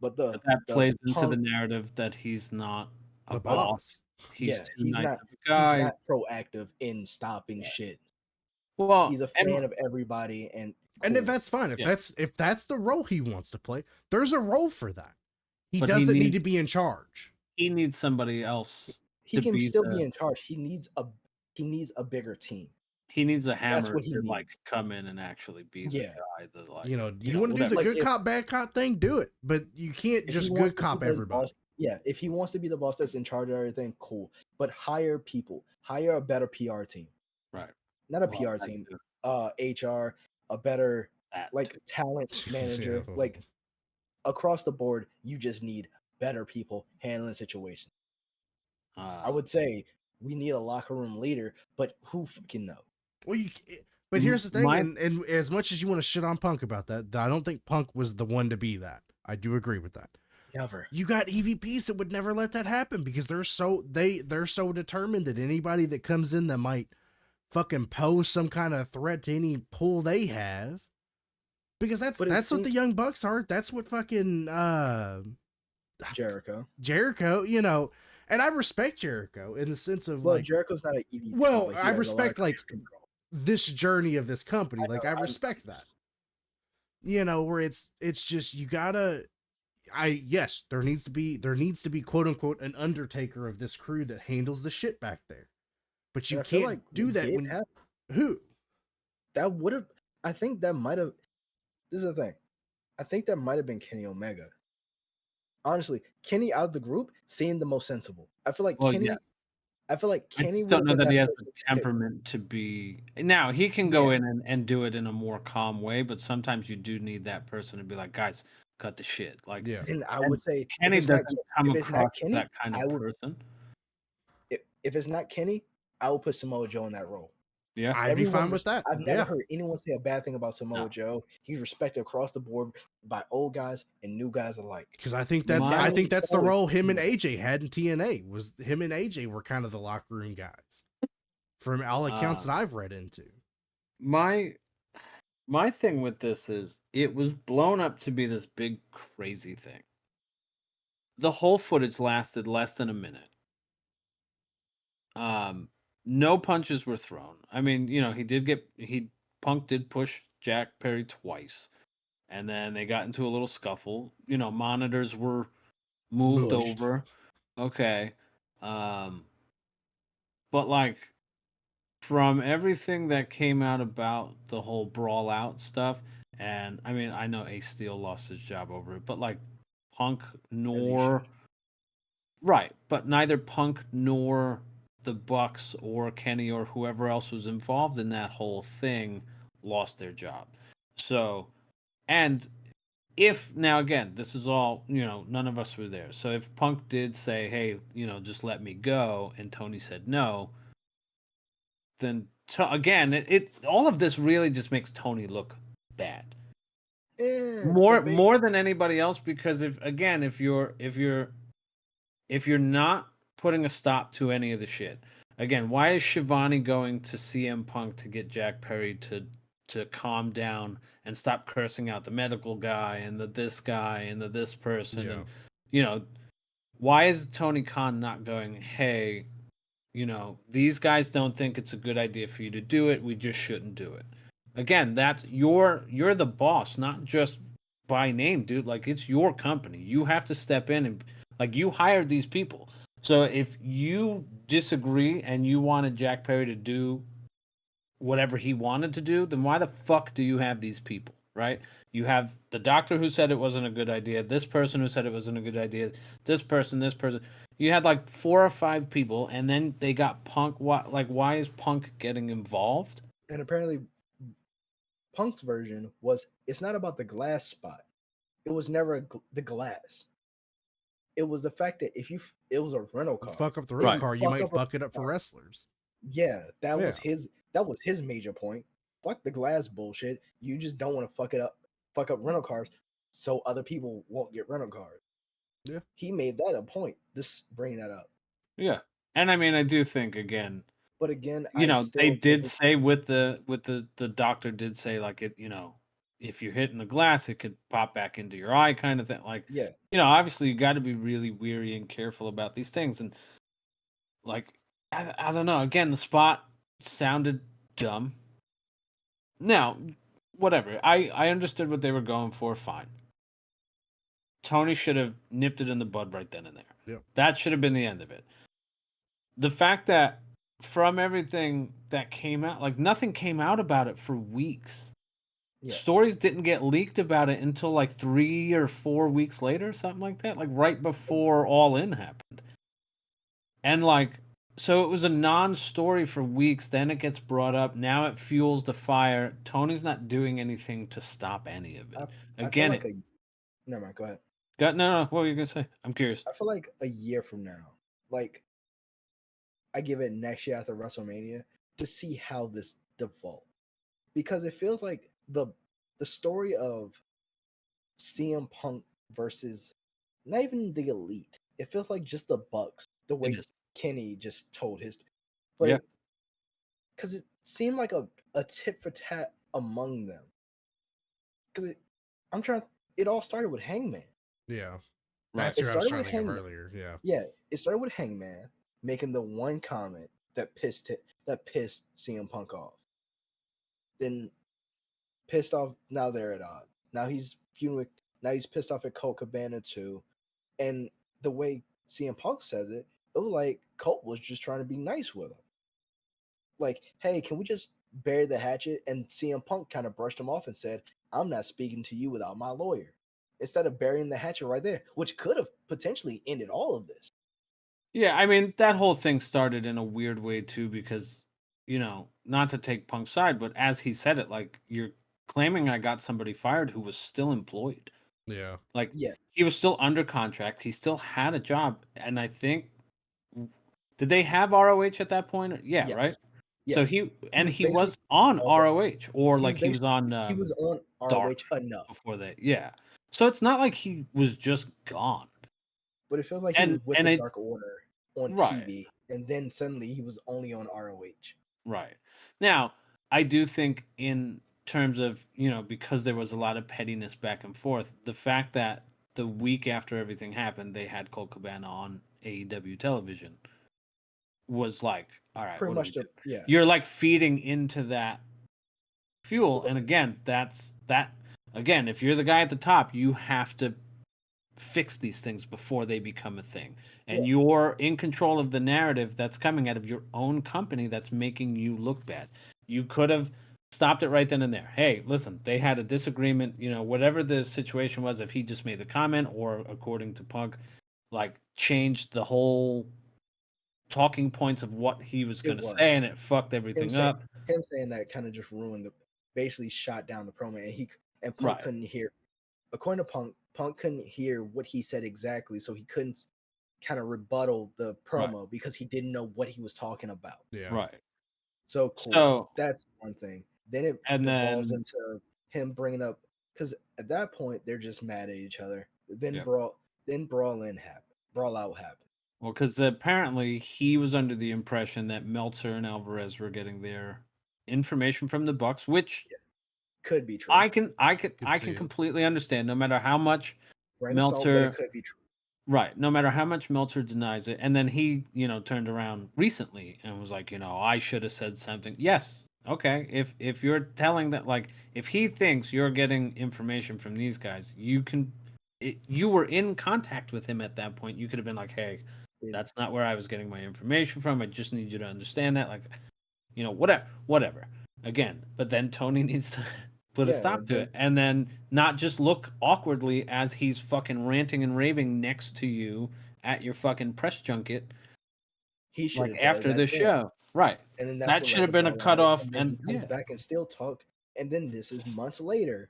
But that plays into the narrative that he's not a boss. He's not proactive in stopping shit. Well, he's a fan of everybody, and if that's fine, if that's the role he wants to play, there's a role for that. He doesn't need to be in charge. He needs somebody else. He can still be in charge. He needs a bigger team. He needs a hammer to like come in and actually be the guy that, like, you know, you want to do the good cop, bad cop thing, do it. But you can't just good cop everybody. Boss, if he wants to be the boss that's in charge of everything, cool. But hire people. Hire a better PR team. Right. Not a PR team. HR, a better talent manager. Like across the board, you just need better people handling situations. I would say we need a locker room leader, but who fucking knows? Well, but here's the thing, and as much as you want to shit on Punk about that, I don't think Punk was the one to be that. I do agree with that. Never. You got EVPs that would never let that happen because they're so determined that anybody that comes in that might fucking pose some kind of threat to any pull they have, because that's what the Young Bucks are. That's what fucking Jericho, you know. And I respect Jericho in the sense of Jericho's not an EVP. Well, I respect this journey of this company. I respect that. You know, where it's just you gotta. There needs to be quote unquote an Undertaker of this crew that handles the shit back there. But you can't do that when who? That would have. I think that might have. This is the thing. I think that might have been Kenny Omega. Honestly, Kenny out of the group seemed the most sensible. I feel like Kenny. Yeah. I feel like Kenny. I don't know that he has the temperament to be. Now he can go in and do it in a more calm way, but sometimes you do need that person to be like, guys, cut the shit. Like, yeah. And I would say Kenny doesn't come across as that kind of person. If it's not Kenny, I would put Samoa Joe in that role. Yeah, I'd be fine with that. I've never heard anyone say a bad thing about Samoa Joe. He's respected across the board by old guys and new guys alike. Because I think that's the role him and AJ had in TNA. Was him and AJ were kind of the locker room guys, from all accounts that I've read into. My thing with this is it was blown up to be this big crazy thing. The whole footage lasted less than a minute. No punches were thrown. I mean, you know, Punk did push Jack Perry twice. And then they got into a little scuffle. You know, monitors were moved over. Okay. But like from everything that came out about the whole brawl out stuff, and I mean, I know Ace Steel lost his job over it, but like Punk as he nor should. right, but neither Punk nor the Bucks or Kenny or whoever else was involved in that whole thing lost their job. So, and if now again, this is all, none of us were there. So if Punk did say, "Hey, just let me go," and Tony said no, then again, it all of this really just makes Tony look bad. And the More than anybody else, because if you're not putting a stop to any of the shit, again, why is Shivani going to CM Punk to get Jack Perry to calm down and stop cursing out the medical guy and the this guy and the this person? Yeah. And why is Tony Khan not going, hey, these guys don't think it's a good idea for you to do it, we just shouldn't do it. Again, that's you're the boss, not just by name, dude. Like, it's your company. You have to step in and, like, you hired these people. So if you disagree and you wanted Jack Perry to do whatever he wanted to do, then why the fuck do you have these people, right? You have the doctor who said it wasn't a good idea, this person who said it wasn't a good idea, this person. You had like 4 or 5 people, and then they got Punk. What? Like, why is Punk getting involved? And apparently, Punk's version was it's not about the glass spot. It was never the glass. It was the fact that it was a rental car. Fuck up the rental Right. car, you might fuck it up for wrestlers. Yeah, that was Yeah. his major point. Fuck the glass bullshit. You just don't want to fuck up rental cars, so other people won't get rental cars. Yeah. He made that a point. This bringing that up. Yeah, and I mean, I do think again, But again, they did say with the doctor did say, like, it, if you're hitting the glass, it could pop back into your eye, kind of thing. Like, yeah, obviously you got to be really weary and careful about these things. And like, I don't know. Again, the spot sounded dumb. Now, whatever. I understood what they were going for. Fine. Tony should have nipped it in the bud right then and there. Yep. That should have been the end of it. The fact that from everything that came out, like, nothing came out about it for weeks. yeah. Stories didn't get leaked about it until like 3 or 4 weeks later, something like that, like right before All In happened. And like, so it was a non-story for weeks, then it gets brought up, now it fuels the fire. Tony's not doing anything to stop any of it. I feel Again, like never mind, go ahead. no, what were you gonna say? I'm curious. I feel like a year from now, like I give it next year after WrestleMania to see how this devolves. Because it feels like the story of CM Punk versus not even the Elite. It feels like just the Bucks, the way It is. Kenny just told his. Yeah. Because it seemed like a tit for tat among them. Because it all started with Hangman. Yeah. Right. That's It who I was started trying with to think of Hangman. earlier. Yeah. Yeah, it started with Hangman making the one comment that pissed CM Punk off. Then pissed off. Now they're at odds. Now he's pissed off at Colt Cabana too, and the way CM Punk says it, it was like Colt was just trying to be nice with him. Like, hey, can we just bury the hatchet? And CM Punk kind of brushed him off and said, "I'm not speaking to you without my lawyer." Instead of burying the hatchet right there, which could have potentially ended all of this. Yeah, I mean, that whole thing started in a weird way too, because, not to take Punk's side, but as he said it, like, you're claiming I got somebody fired who was still employed. Yeah. Like, Yeah, he was still under contract. He still had a job. And I think, did they have ROH at that point? Yeah, yes. right? Yes. So he basically was on all the- ROH, or like he was on he was on Dark ROH enough, before they, yeah. So it's not like he was just gone. but it feels like he was with the Dark Order on Right. TV, and then suddenly he was only on ROH. Right. Now, I do think in terms of, because there was a lot of pettiness back and forth, the fact that the week after everything happened, they had Colt Cabana on AEW television was like, all right, Pretty what much do we do? yeah. You're like feeding into that fuel. And again, again, if you're the guy at the top, you have to fix these things before they become a thing. And you're in control of the narrative that's coming out of your own company that's making you look bad. You could have stopped it right then and there. Hey, listen, they had a disagreement, whatever the situation was, if he just made the comment or according to Punk, like changed the whole talking points of what he was It going to say, was and it fucked him everything saying up. that kind of just ruined basically shot down the promo, and Punk Right. couldn't hear. According to Punk couldn't hear what he said exactly, so he couldn't kind of rebuttal the promo because he didn't know what he was talking about. Yeah. Right. So cool. So, that's one thing. Then it and devolves then into him bringing up, because at that point they're just mad at each other. Then Yep. brawl out happened. Well, because apparently he was under the impression that Meltzer and Alvarez were getting their information from the Bucks, which Could be true. I can see it. completely understand. No matter how much Grain of salt, but it Meltzer, could be true. right? No matter how much Meltzer denies it, and then he, turned around recently and was like, I should have said something. Yes, okay. If you're telling that, like, if he thinks you're getting information from these guys, you were in contact with him at that point. You could have been like, hey, that's not where I was getting my information from. I just need you to understand that, like, whatever. Again, but then Tony needs to put a stop to it, and then not just look awkwardly as he's fucking ranting and raving next to you at your fucking press junket. He should have after the show, right? And then that should have been a cutoff, and then he comes back and still talk. And then this is months later.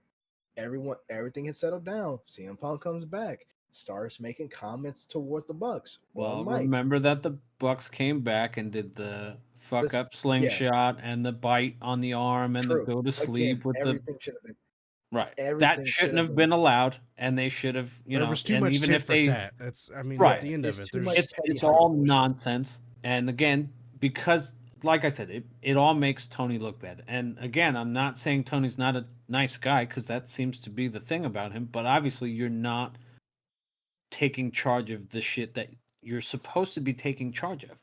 Everything has settled down. CM Punk comes back, starts making comments towards the Bucks. Well, remember that the Bucks came back and did the fuck up slingshot and the bite on the arm and the go to sleep with everything should have been right. That shouldn't have been allowed, and they should have, there was too much tit for tat. That's, I mean, at the end of it, it's all nonsense. And again, because like I said, it all makes Tony look bad. And again, I'm not saying Tony's not a nice guy, because that seems to be the thing about him. But obviously, you're not taking charge of the shit that you're supposed to be taking charge of.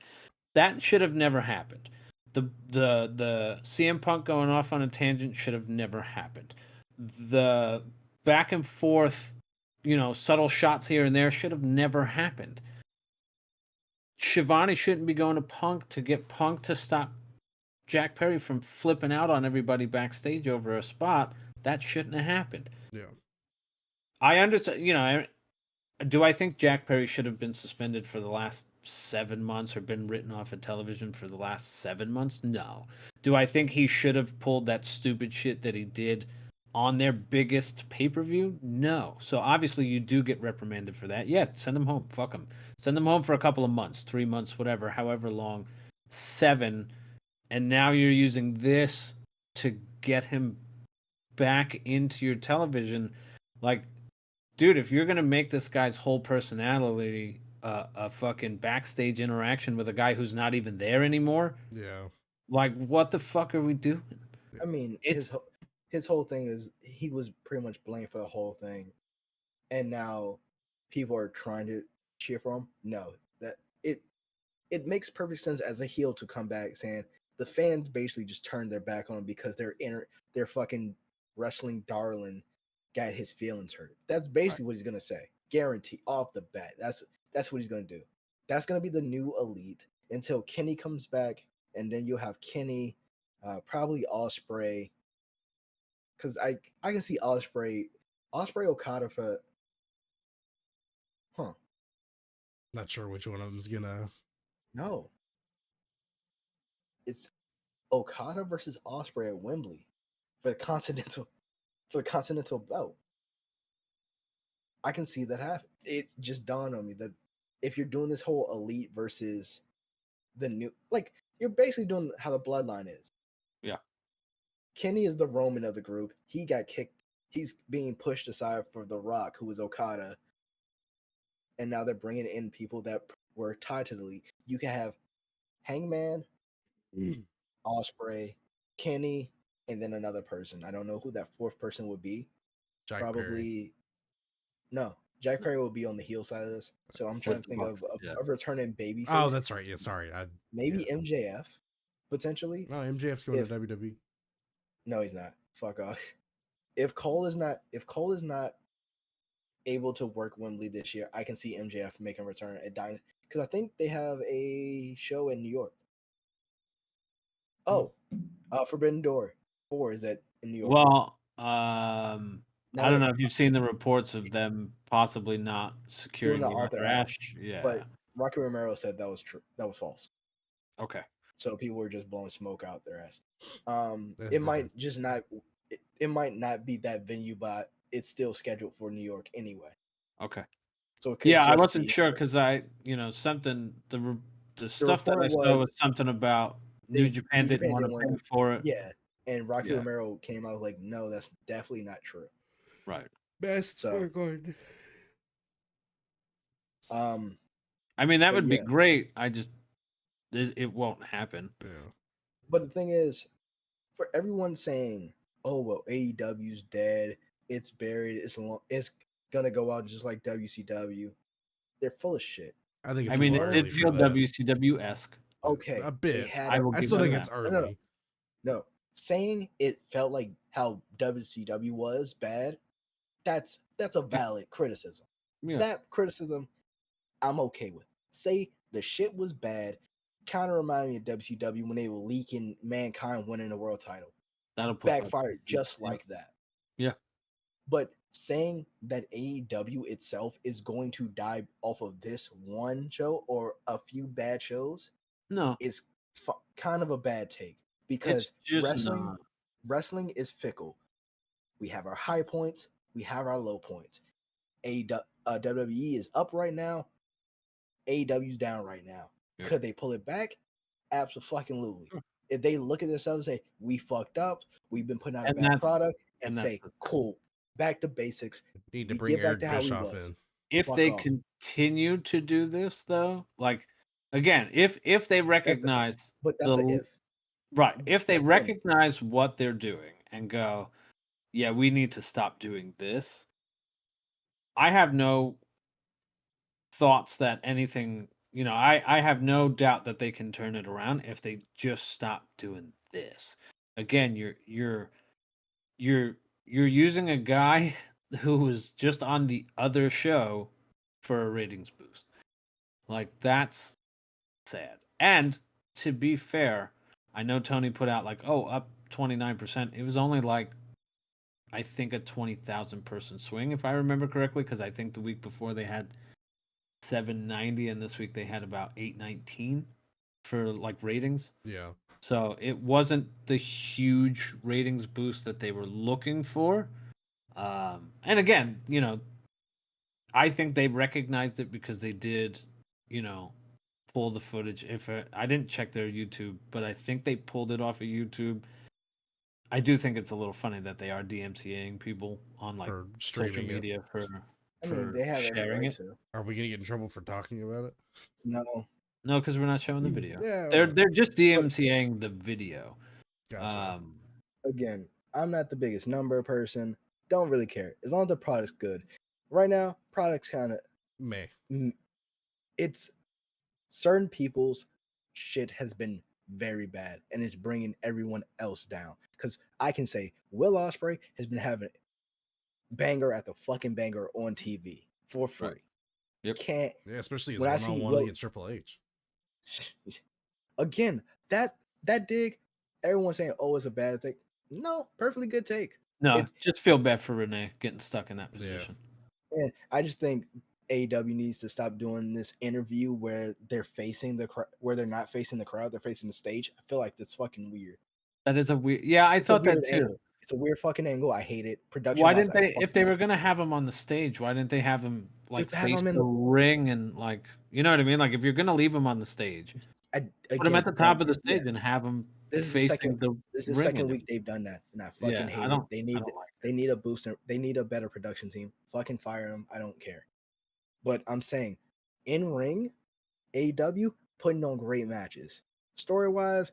That should have never happened. The CM Punk going off on a tangent should have never happened. The back and forth, subtle shots here and there should have never happened. Shivani shouldn't be going to Punk to get Punk to stop Jack Perry from flipping out on everybody backstage over a spot. That shouldn't have happened. Yeah. I understand, do I think Jack Perry should have been suspended for the last 7 months or been written off of television for the last 7 months? No. Do I think he should have pulled that stupid shit that he did on their biggest pay-per-view? No. So obviously you do get reprimanded for that. Yeah, send him home. Fuck him. Send him home for a couple of months, 3 months, whatever, however long. 7. And now you're using this to get him back into your television. Like, dude, if you're going to make this guy's whole personality a fucking backstage interaction with a guy who's not even there anymore. Yeah. Like, what the fuck are we doing? I mean, his whole thing is he was pretty much blamed for the whole thing. And now people are trying to cheer for him. No, that it makes perfect sense as a heel to come back saying the fans basically just turned their back on him because their fucking wrestling darling got his feelings hurt. That's basically what he's gonna say. Guarantee off the bat. That's what he's gonna do. That's gonna be the new Elite until Kenny comes back, and then you'll have Kenny, probably Ospreay. Because I can see Ospreay Okada for. Not sure which one of them's gonna. No. It's Okada versus Ospreay at Wembley for the Continental belt. I can see that happen. It just dawned on me that if you're doing this whole Elite versus the new, like, you're basically doing how the Bloodline is. Yeah. Kenny is the Roman of the group. He got kicked. He's being pushed aside for The Rock, who was Okada. And now they're bringing in people that were tied to the Elite. You can have Hangman, Ospreay, Kenny, and then another person. I don't know who that fourth person would be. Jack Probably Perry. No. Jack Perry will be on the heel side of this. So I'm trying to think of a returning babyface. Oh, that's right. Yeah, sorry. Maybe MJF, potentially. No, MJF's going to WWE. No, he's not. Fuck off. If Cole is not able to work Wembley this year, I can see MJF making a return at Dynasty, because I think they have a show in New York. Oh, Forbidden Door for is that in New York? Well, Now I don't that know if you've seen the reports of them possibly not doing securing the the Arthur Arthur Ashe, Ashe. Yeah. but Rocky Romero said that was true. That was false. Okay. So people were just blowing smoke out their ass. That's It might different. just not. It might not be that venue, but it's still scheduled for New York anyway. Okay. So it could Yeah, I just wasn't be sure because something the the stuff that I report saw was was something about New they Japan New didn't Japan want didn't to want pay to. for it. Yeah, and Rocky Yeah. Romero came out like, no, that's definitely not true. Right. Best So, good. I mean, that but would be yeah, great. It won't happen. Yeah. but the thing is, for everyone saying, "Oh well, AEW's dead, it's buried, it's gonna go out just like WCW," they're full of shit. I think I it's a mean, little it early did for feel that. WCW-esque. Okay, A they bit. had I a will I give still them think that. it's early. no. Saying it felt like how WCW was bad, that's a valid criticism. Yeah, That criticism I'm okay with. Say the shit was bad, kind of remind me of WCW when they were leaking Mankind winning the world title. that'll put that. Backfired just Yeah. like that. Yeah. But saying that AEW itself is going to die off of this one show or a few bad shows No, is kind of a bad take it's because just not. wrestling is fickle. We have our high points, we have our low points. WWE is up right now. AEW's down right now. Yeah. Could they pull it back? Absolutely. Sure. If they look at themselves and say, we fucked up, we've been putting out a And bad that's product, and and say, that's cool, back to basics. Need to We bring get back Eric to how we Bischoff was. in. if Fuck they off. continue to do this though, like again, if they recognize But that's an the if. right, if they Again, recognize what they're doing and go, yeah, we need to stop doing this. I have no thoughts that anything, I have no doubt that they can turn it around if they just stop doing this. Again, you're using a guy who was just on the other show for a ratings boost. Like that's sad. And to be fair, I know Tony put out like, oh, up 29%. It was only like I think a 20,000 person swing if I remember correctly because I think the week before they had 790 and this week they had about 819 for like ratings. Yeah. So it wasn't the huge ratings boost that they were looking for. And again, I think they recognized it because they did, pull the footage. If I didn't check their YouTube, but I think they pulled it off of YouTube. I do think it's a little funny that they are DMCAing people on like For social streaming it. media I mean, they have every sharing right it. to. Are we gonna get in trouble for talking about it? No. No, because we're not showing the video. Yeah. They're just DMCAing the video. Gotcha. Again, I'm not the biggest number person. Don't really care. As long as the product's good. Right now, product's kind of May. it's certain people's shit has been very bad and it's bringing everyone else down. Because I can say Will Ospreay has been having banger at the fucking banger on TV for free. Right. Yep. Can't Yeah, especially his when I see one-on-one Will against Triple H. again that dig, everyone's saying, "Oh, it's a bad thing." No, perfectly good take. No, just feel bad for Renee getting stuck in that Yeah. position. And I just think AEW needs to stop doing this interview where they're facing where they're not facing the crowd, they're facing the stage. I feel like that's fucking weird. That is a weird. Yeah, I It's a thought that weird too. angle. It's a weird fucking angle. I hate it. Production. Why didn't they? If they were gonna have him on the stage, why didn't they have him like Just have face him in the the- ring and like, you know what I mean? Like if you're gonna leave him on the stage, put him at the top of the stage and have him This is the facing the This is the ring. second and week they've done that, and I Yeah, fucking hate I it. don't. They I need don't like they need a booster. They need a better production team. Fucking fire them. I don't care. But I'm saying, in ring, AEW putting on great matches. Story wise,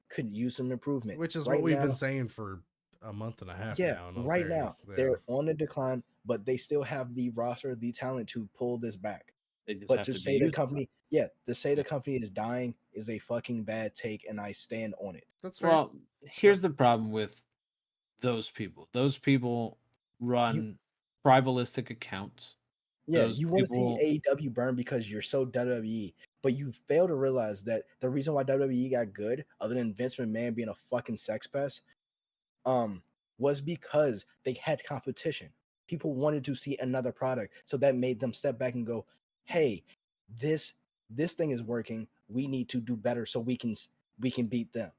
could use some improvement. Which is right what we've now, been saying for a month and a half yeah, now. In all right now fairness. Yeah. they're on the decline, but they still have the roster, the talent to pull this back. They just But have to to say be the used. company, to say the company is dying is a fucking bad take, and I stand on it. That's fair. Well, here's the problem with those people. Those people run tribalistic accounts. Yeah, Those you want to people. see AEW burn because you're so WWE, but you fail to realize that the reason why WWE got good, other than Vince McMahon being a fucking sex pest, was because they had competition. People wanted to see another product, so that made them step back and go, "Hey, this thing is working. We need to do better so we can beat them."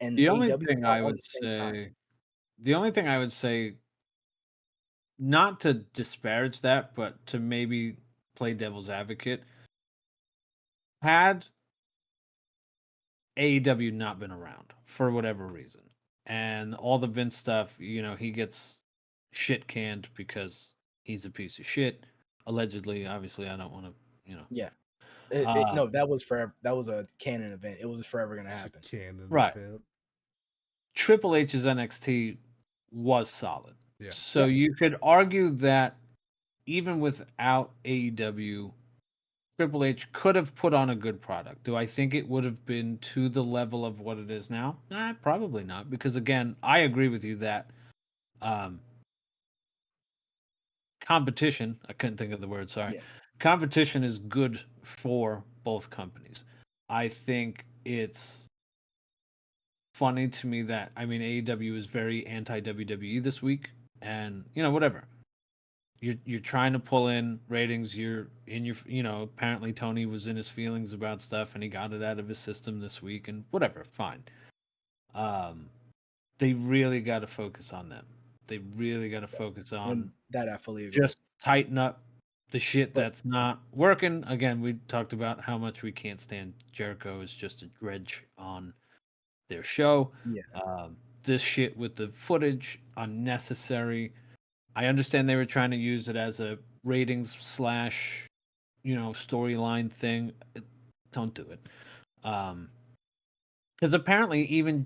And The only AEW thing saw I on would the same time. say, the only thing I would say, not to disparage that, but to maybe play devil's advocate, had AEW not been around for whatever reason, and all the Vince stuff, he gets shit canned because he's a piece of shit. Allegedly, obviously, I don't want to. Yeah. Uh, No, that was forever. That was a canon event. It was forever going to Just a happen. canon right. event. Triple H's NXT was solid. Yeah. So Yes. you could argue that even without AEW, Triple H could have put on a good product. Do I think it would have been to the level of what it is now? Nah, probably not. Because again, I agree with you that um, competition, I couldn't think of the word, sorry. Yeah. Competition is good for both companies. I think it's funny to me that, AEW is very anti WWE this week, and whatever. You're trying to pull in ratings. You're in your apparently Tony was in his feelings about stuff and he got it out of his system this week and whatever, fine. They really got to focus on them. They really got to focus on And that I fully agree. just tighten up the shit But- that's not working. Again, we talked about how much we can't stand Jericho is just a dredge on their show. Yeah. This shit with the footage unnecessary. I understand they were trying to use it as a ratings slash, storyline thing. Don't do it. Because apparently even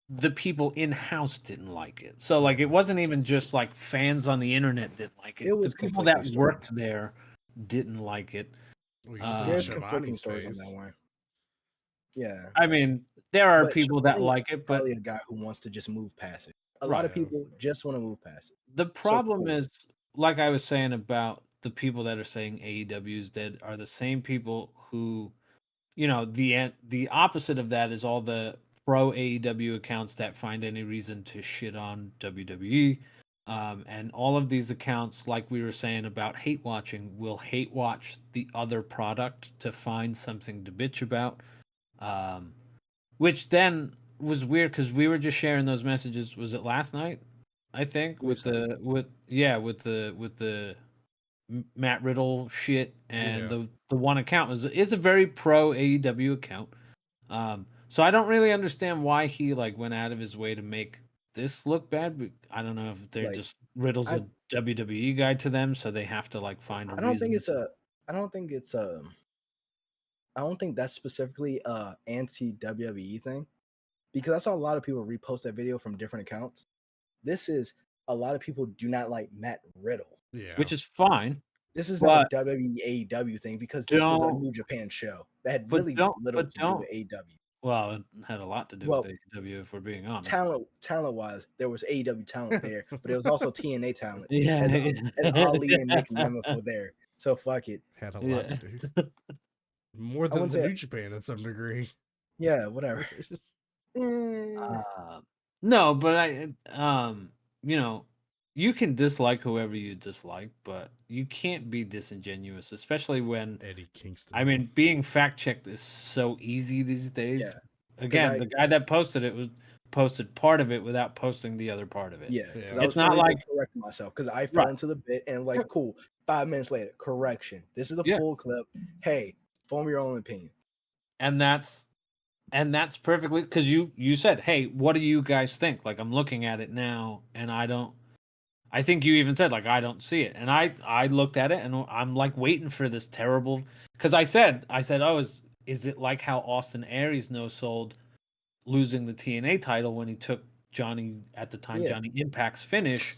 the people in house didn't like it. So like it wasn't even just like fans on the internet didn't like it. It was The people that conflicting worked stories. there didn't like it. We just look at There's Shivani's conflicting stories on face. that one. Yeah. I mean, there are But people that Shivani is like it, but probably a guy who wants to just move past it. A lot Right. of people just want to move past it. the problem cool. is, like I was saying about the people that are saying AEW is dead, are the same people who, the opposite of that is all the pro AEW accounts that find any reason to shit on WWE. And all of these accounts, like we were saying about hate watching, will hate watch the other product to find something to bitch about. Which then was weird because we were just sharing those messages. Was it last night? I think with the Matt Riddle shit and Yeah. the one account is a very pro AEW account. So I don't really understand why he like went out of his way to make this look bad. But I don't know if they're Like, just Riddle's a WWE guy to them, so they have to like find a I don't reason. think it's I don't think that's specifically a anti WWE thing, because I saw a lot of people repost that video from different accounts. This is a lot of people do not like Matt Riddle. Yeah. Which is fine. This is not a But WWE AEW thing, because this was a don't New Japan show that had but really don't little but to do don't with AEW. well, it had a lot to do Well, with AEW if we're being honest. talent wise, there was AEW talent there, but it was also TNA talent. Yeah. As Ali and Nick Nemeth were there. So fuck it. Had a lot to do. More than wouldn't the say- New Japan in some degree. Yeah, whatever. No, but you can dislike whoever you dislike, but you can't be disingenuous, especially when Eddie Kingston. being fact checked is so easy these days. Yeah. Again, the guy that posted it posted part of it without posting the other part of it. Yeah, because Yeah. I It's was not fully like- correcting myself, because I fell Right. into the bit and like, cool. 5 minutes later, correction. This is the Yeah. full clip. Hey, form your own opinion. And that's perfectly because you said, hey, what do you guys think? Like, I'm looking at it now and I think you even said like I don't see it. And I looked at it and I'm like waiting for this terrible, because I said, oh, is it like how Austin Aries no sold losing the TNA title when he took Johnny at the time, Yeah. Johnny Impact's finish,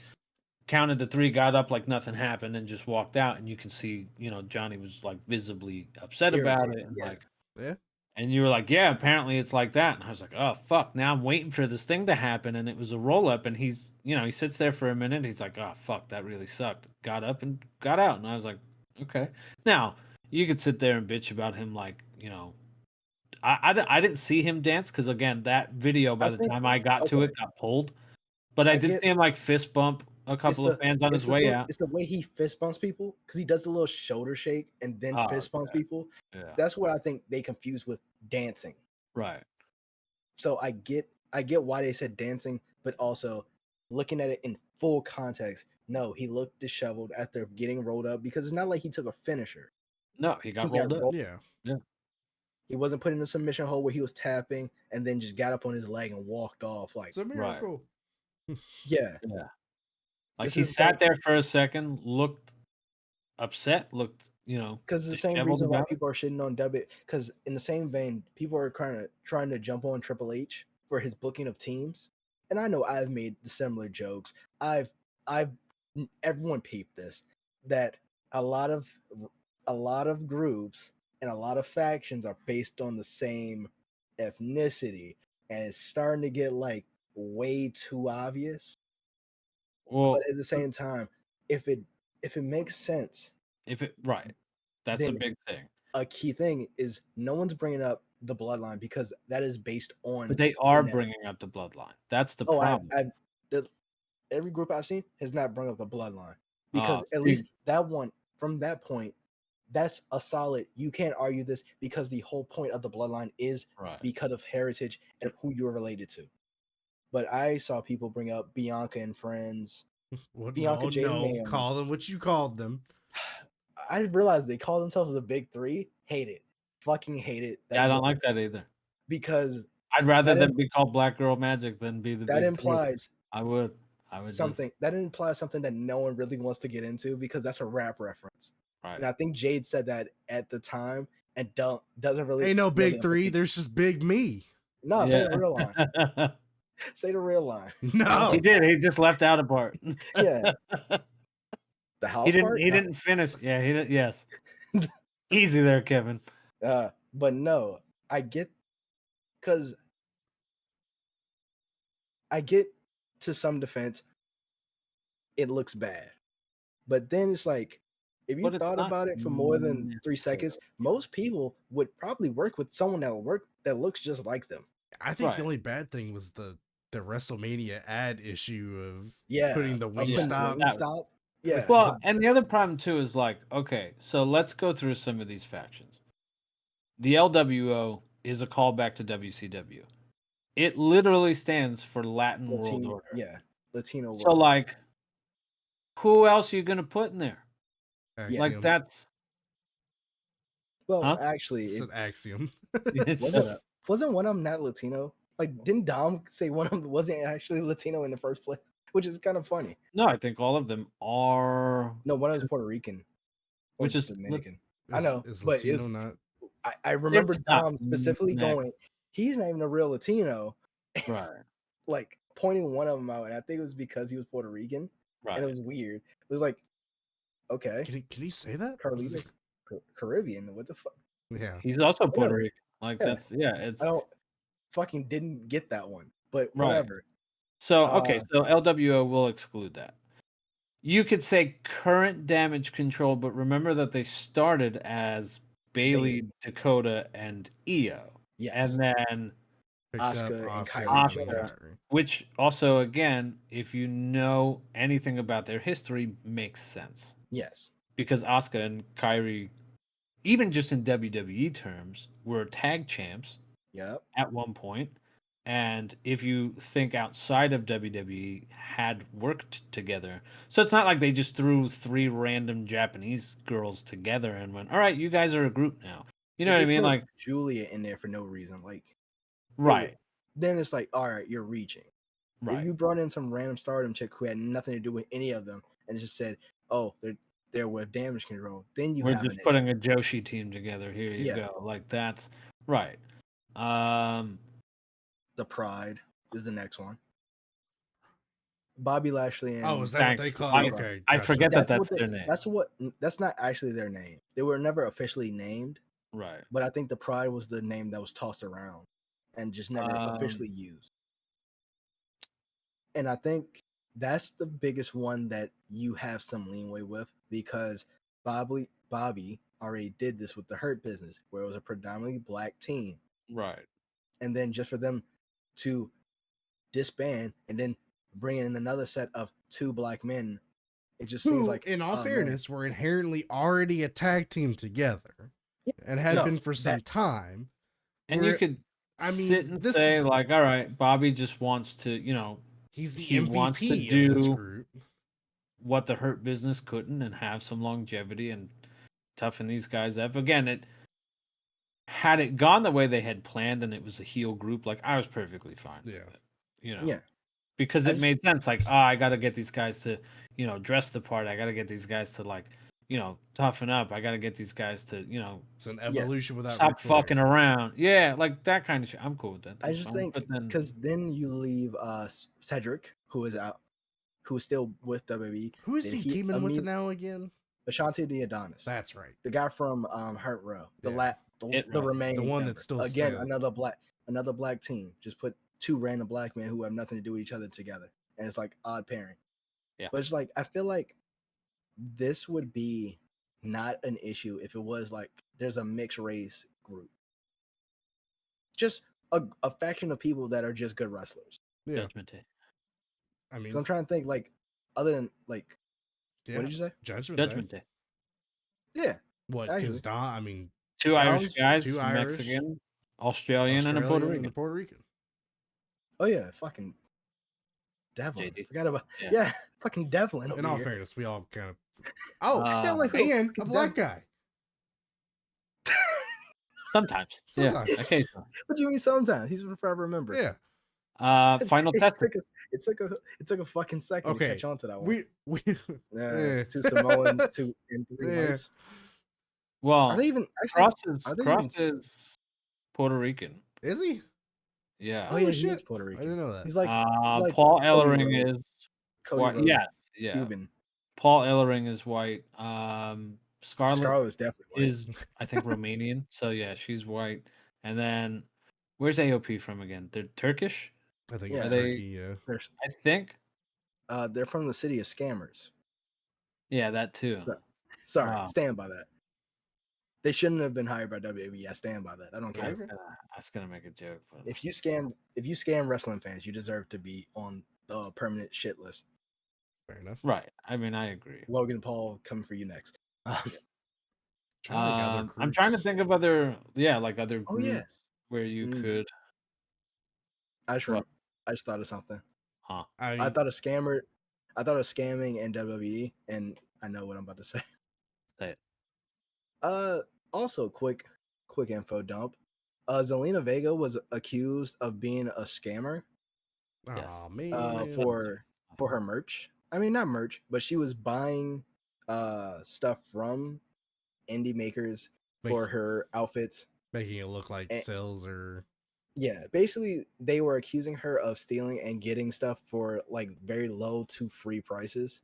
counted the 3, got up like nothing happened and just walked out, and you can see, Johnny was like visibly upset about Irritated, it and yeah. like, Yeah. and you were like, yeah, apparently it's like that. And I was like, oh, fuck. Now I'm waiting for this thing to happen. And it was a roll up. And he's, he sits there for a minute. He's like, oh, fuck, that really sucked. Got up and got out. And I was like, okay. Now, you could sit there and bitch about him like, I didn't see him dance because, again, that video, by the time I got to it, got pulled. But I I did get see him like fist bump a couple of fans on his way out. it's the way he fist bumps people because he does the little shoulder shake and then Oh, fist bumps okay. people. Yeah. That's what I think they confuse with dancing. Right. So I get why they said dancing, but also looking at it in full context. No, he looked disheveled after getting rolled up because it's not like he took a finisher. No, he He got got rolled up. rolled. Yeah. Yeah. He wasn't put in a submission hold where he was tapping and then just got up on his leg and walked off. Like, It's a miracle. yeah, Yeah. Like this he is the sat same there for a second, looked upset, looked, because it's the same disheveled reason why about it. people are shitting on W. Because in the same vein, people are trying to jump on Triple H for his booking of teams, and I know I've made the similar jokes. I've everyone peeped this that a lot of groups and a lot of factions are based on the same ethnicity, and it's starting to get like way too obvious. Well, But at the same time, if it makes sense, right. That's a then big thing. a key thing is no one's bringing up the bloodline because that is based on. But they are bringing up the bloodline. That's the problem. Every group I've seen has not brought up the bloodline because Oh, at least that one from that point, that's a solid. You can't argue this because the whole point of the bloodline is right. because of heritage and who you're related to. But I saw people bring up Bianca and friends. Bianca, Jade, and Naomi. Call them what you called them. I realized they call themselves the Big Three. Hate it. Fucking hate it. Yeah, I don't like that either. Because I'd rather them be called Black Girl Magic than be the that Big implies Three. I would something that implies something that no one really wants to get into because that's a rap reference. Right. And I think Jade said that at the time and doesn't really Ain't no Big Three. There's just Big Me. No, say the real line. Say the real line. No, he did. He just left out a part. Yeah. The house part? He didn't finish. Yeah, he didn't. Yes. Easy there, Kevin. But no, I get to some defense, it looks bad. But then it's like, if you thought about it for more than 3 seconds, most people would probably work with someone that looks just like them. I think the only bad thing was the WrestleMania ad issue of putting the Wingstop. Yeah. Well, and the other problem too is like, okay, so let's go through some of these factions. The LWO is a callback to WCW. It literally stands for Latin World Order. Yeah, Latino World. So like, who else are you going to put in there? Axiom. Like that's. Well, actually, it's an axiom. Wasn't one of them not Latino? Like, didn't Dom say one of them wasn't actually Latino in the first place? Which is kind of funny. No, I think all of them are. No, one of them is Puerto Rican, which is Dominican. I know, is but Latino not? I remember Dom specifically going, he's not even a real Latino. Right. Like pointing one of them out, and I think it was because he was Puerto Rican. Right. And it was weird. It was like, okay. Can he say that? Carlito's Caribbean. What the fuck? Yeah. He's also Puerto Rican. Like it's I don't fucking didn't get that one. But whatever. So okay, so LWO will exclude that. You could say current Damage Control, but remember that they started as Bailey, Dakota, and Io. Yes. And then Oscar and Kyrie. Which also, again, if you know anything about their history, makes sense. Yes. Because Oscar and Kyrie, even just in WWE terms, were tag champs at one point. And if you think outside of WWE, had worked together. So it's not like they just threw 3 random Japanese girls together and went, all right, you guys are a group now. You know what I mean? Like Julia in there for no reason. Like, right. Then it's like, all right, you're reaching. Right. If you brought in some random stardom chick who had nothing to do with any of them and just said, oh, they're with Damage Control, then we're just putting a Joshi team together. Here you go. Like that's right. The Pride is the next one. Bobby Lashley and is that what they call it? Okay, I forget that's their name. That's not actually their name. They were never officially named. Right. But I think the Pride was the name that was tossed around and just never officially used. And I think that's the biggest one that you have some leeway with because Bobby already did this with the Hurt Business, where it was a predominantly black team. Right. And then just for them to disband and then bringing in another set of 2 black men, it just seems Who, like, in all oh, man. fairness, were inherently already a tag team together and had No, been for some time. And where- you could I mean, sit and this say is- like, all right, Bobby just wants to, he's the he wants to MVP of this do group. what the Hurt Business couldn't and have some longevity and toughen these guys up. Again, had it gone the way they had planned and it was a heel group, like I was perfectly fine with it. Yeah. Because I it just- made sense. Like, I got to get these guys to, dress the part. I got to get these guys to like, toughen up. I got to get these guys to, It's an evolution without stop Ric Flair. fucking around. Yeah, like that kind of shit. I'm cool with that. I That's just fine. think But then, because then you leave Cedric, who is out, who is still with WWE. Who is then he teaming with now again? Ashante the Adonis. That's right. The guy from Hurt Row. The Row. remaining The one member. that's still again sad. another black team. Just put 2 random black men who have nothing to do with each other together, and it's like odd pairing. Yeah. But it's like I feel like this would be not an issue if it was like there's a mixed race group, just a faction of people that are just good wrestlers. Yeah. Judgment Day. I mean, So I'm trying to think like other than like yeah, what did you say? Judgment Day. Day. Yeah. What? Actually. Because I mean, 2 Irish guys, 2 Irish, Mexican, Australian, and a Puerto Rican. Oh yeah, fucking Devlin. JD. Forgot about Yeah. fucking Devlin. In all here. fairness, we all kind of. like, and a black guy. Sometimes. Sometimes. Yeah, occasionally. What do you mean? Sometimes he's a forever member. Yeah. Final test. It took a fucking second to catch on to that one. We 2 Samoans, 2 and 3 whites. Well, Are they even Cross is Puerto Rican. Is he? Yeah. Oh yeah, he shit. is Puerto I Rican. didn't know that. He's like Paul Cody Ellering Rhodes. is Cody white. Rhodes, Yes, yeah. Cuban. Paul Ellering is white. Scarlett's definitely white. is I think Romanian. So yeah, she's white. And then where's AOP from again? They're Turkish. I think Yeah. it's Are they- Turkey. Yeah. I think. They're from the city of scammers. Yeah, that too. Sorry, Wow. stand by that. They shouldn't have been hired by WWE. I stand by that. I don't I care. was gonna make a joke, but If you scam wrestling fans, you deserve to be on the permanent shit list. Fair enough. right. I mean, I agree. Logan Paul coming for you next. I'm trying to think of other groups Oh, yeah. where you Mm. could. I just thought of something. Huh. I thought of scamming in WWE, and I know what I'm about to say. Say it. Also quick info dump. Zelina Vega was accused of being a scammer Yes. Oh man. for her merch. I mean, not merch, but she was buying stuff from indie makers for her outfits. Making it look like sales or Yeah, basically they were accusing her of stealing and getting stuff for like very low to free prices.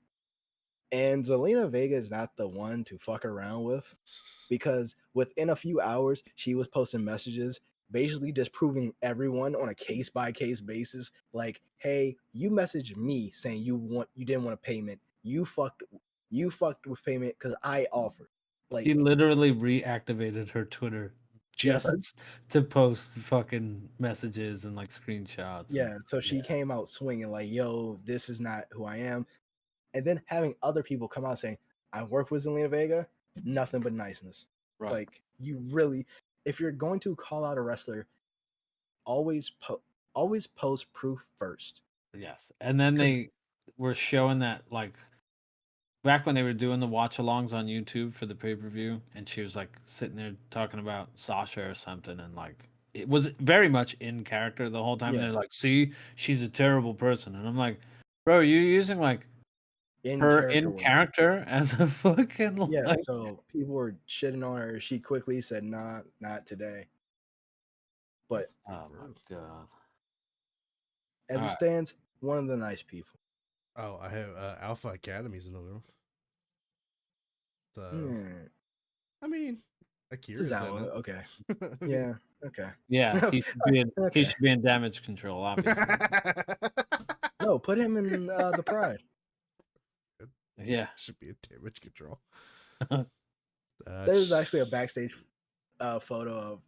And Zelina Vega is not the one to fuck around with, because within a few hours she was posting messages basically disproving everyone on a case by case basis. Like, hey, you messaged me saying you didn't want a payment. You fucked with payment because I offered. Like, She literally reactivated her Twitter just to post fucking messages and like screenshots. yeah, so she came out swinging like, yo, this is not who I am. And then having other people come out saying, I work with Zelina Vega, nothing but niceness. Right. Like, you really, if you're going to call out a wrestler, always post proof first. Yes. And then they were showing that like back when they were doing the watch alongs on YouTube for the pay-per-view, and she was like sitting there talking about Sasha or something, and like it was very much in character the whole time. Yeah. They're like, see, she's a terrible person. And I'm like, bro, you're using like In her character in way. character as a fucking Yeah, like, so people were shitting on her. She quickly said, nah, not today. But oh my god. as it Alright. stands, one of the nice people. Oh, I have Alpha Academy's another one. So Hmm. I mean, Akira's in Tozawa, it. okay. Yeah, okay. Yeah, he should be in Okay. he should be in damage control, obviously. No, put him in the Pride. Yeah. Should be a damage control. There's actually a backstage photo of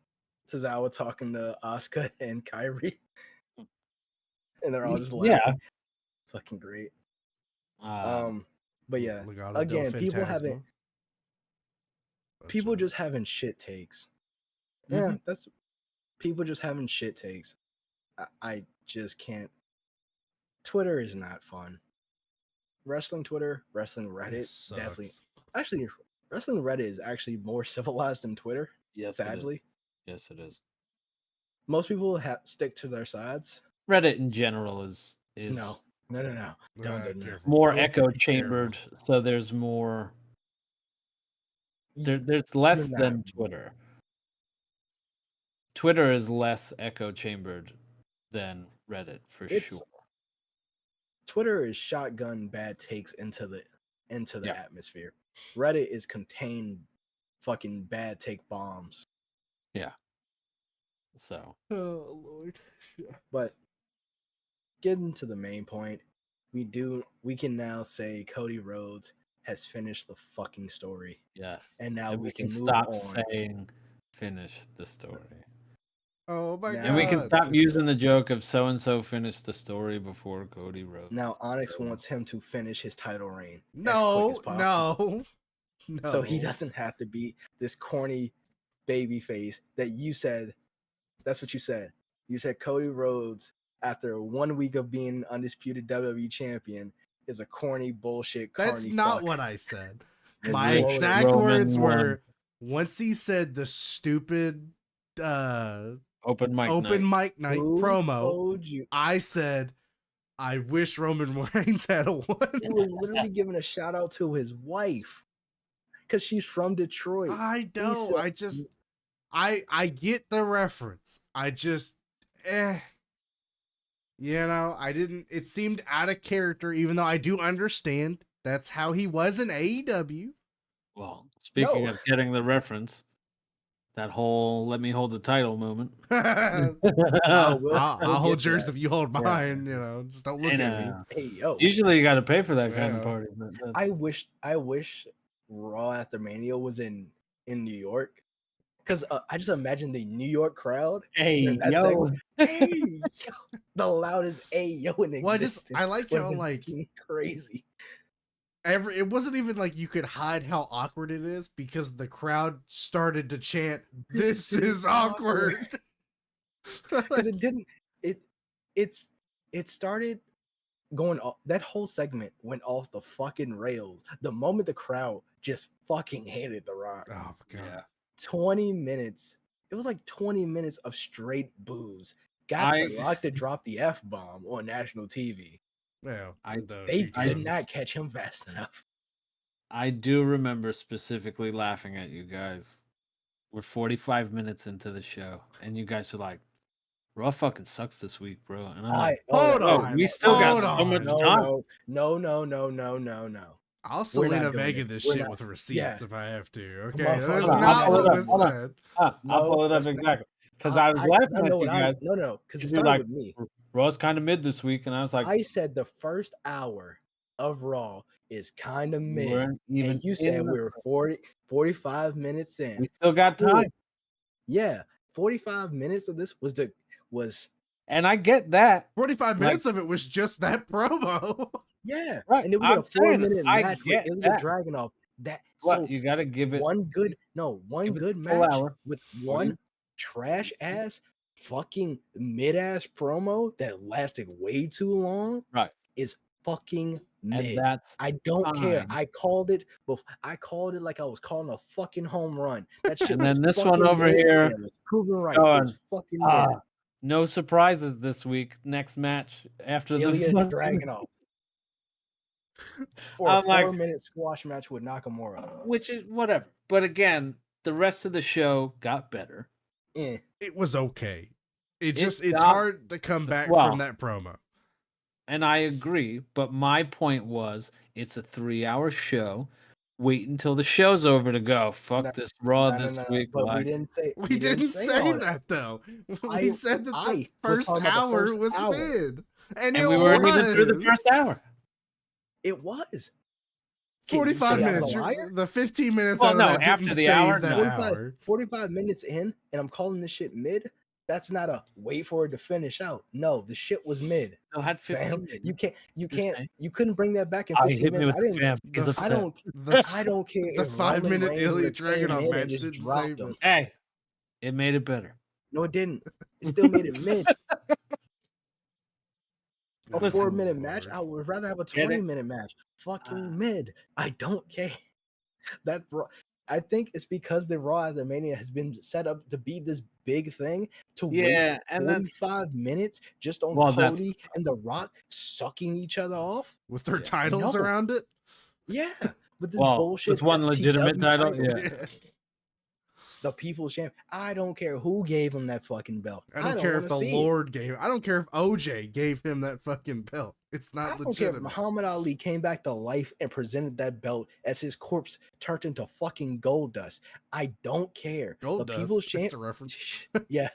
Tozawa talking to Asuka and Kyrie. And they're all just laughing. Yeah. fucking great. Um, But yeah, Legado del again, people Fantasma. people just having shit takes. Yeah, that's people just having shit takes. I just can't. Twitter is not fun. Wrestling Twitter, wrestling Reddit, definitely. Sucks. Actually, wrestling Reddit is actually more civilized than Twitter. yes, Sadly, yes, it is. most people stick to their sides. Reddit in general is No. Don't. Careful. more You- echo chambered, so there's more. There's less you're than not- Twitter. Twitter is less echo chambered than Reddit for sure. Twitter is shotgun bad takes into the Yeah. atmosphere. Reddit is contained fucking bad take bombs. Yeah. So Oh Lord. But getting to the main point, we can now say Cody Rhodes has finished the fucking story. yes, And now we can move stop on. saying finish the story. Oh my Now- god. And we can stop It's- using the joke of so and so finished the story before Cody Rhodes. Now Onyx wants him to finish his title reign. as quick No, as possible. no. So he doesn't have to be this corny baby face that you said. That's what you said. You said Cody Rhodes, after 1 week of being undisputed WWE champion, is a corny bullshit. That's Carny not fuck. what I said. And My Rich exact Roman words won. were once he said the stupid Open mic open night. mic night Who promo, told you? I said I wish Roman Reigns had a one. He was literally giving a shout out to his wife because she's from Detroit. I know. said- I just I get the reference. I just I didn't, it seemed out of character, even though I do understand that's how he was in AEW. Well, speaking No. of getting the reference, that whole "let me hold the title" moment. I'll we'll hold get to yours that. if you hold Yeah. mine, just don't look at me. Hey yo, Usually, you got to pay for that kind of Yeah. party. But I wish Raw after Mania was in New York, because I just imagine the New York crowd. hey, in that yo, segment. Hey yo, the loudest hey yo in Well, existence. I like would've how been like fucking crazy. it wasn't even like you could hide how awkward it is because the crowd started to chant, "This is awkward." Because it didn't. It started going off. That whole segment went off the fucking rails the moment the crowd just fucking hated The Rock. Oh my god. yeah. 20 minutes. It was like 20 minutes of straight booze. Got The Rock to drop the F bomb on national TV. Well, They did not catch him fast enough. I do remember specifically laughing at you guys. We're 45 minutes into the show, and you guys are like, "Raw fucking sucks this week, bro." And I'm like, Hold "Oh, on, we still got hold so on. much No, time." no. I'll We're Selena not doing Vega it. this We're shit not- with receipts yeah. if I have to. Okay, Motherfucker, that's I'll not pull what it up. was Hold on. said. I'll No, pull it up that's not- exactly because I was laughing at you guys. No, because it You're started like, with me. Raw's kind of mid this week, and I was like, I said the first hour of Raw is kind of "We mid. weren't even And you in said the- we were 45 minutes in. we still got Cool. time." Yeah, 45 minutes of this was And I get that. 45 Like- minutes of it was just that promo. yeah. Right, And then we got I'm a 4-minute saying, I match with get Ilya that. Dragunov. That But so you got to give it one good give it the full match hour. with one trash ass fucking mid ass promo that lasted way too long. Right. Is fucking And mid. that's I don't care. fine. I called it like I was calling a fucking home run. That shit And then was this one fucking over mid, here and it was proven right. It going, was fucking ah, mid. no surprises this week. Next match after Ilya the Dragunov for I'm a like- 4-minute squash match with Nakamura. which is whatever. But again, the rest of the show got better. Eh. It was okay. It's got- hard to come back well, from that promo. And I agree, but my point was it's a 3-hour show. Wait until the show's over to go. Fuck No, this Raw No, this no, no, week. But like, we didn't say We didn't say all that though. I- We said that I the was first talking about the hour first was hour. mid. And and it we weren't even through the was. first hour. It was. Can you 45 say I was minutes. a liar? The 15 minutes Well, out of no, that after didn't the save hour, that no. hour. 45 minutes in, and I'm calling this shit mid. That's not a wait for it to finish out. No, the shit was mid. Still had 15 Fam, minutes. you couldn't bring that back in He 15 hit me minutes. with the fam. He's upset. I don't care The if Roman 5-minute Reigns Elite came Dragunov in and match just didn't dropped save him. it. Hey, it made it better. No, it didn't. It still made it mid. A Listen, 4-minute match. Lord. I would rather have a Get it? 20-minute match. Fucking mid. I don't care. That I think it's because the Raw at the Mania has been set up to be this big thing to Yeah, waste and that's 45 minutes just on Well, that's- Cody and The Rock sucking each other off. With their Yeah. titles No. around it. Yeah, with this Well, bullshit. with one legitimate FTW title, yeah. The People's Champ. I don't care who gave him that fucking belt. I don't care if wanna the see it. Lord gave. I don't care if OJ gave him that fucking belt. It's I not don't care if legitimate. Muhammad Ali came back to life and presented that belt as his corpse turned into fucking gold dust. I don't care. Gold The dust. People's Champ. That's a reference. Yeah.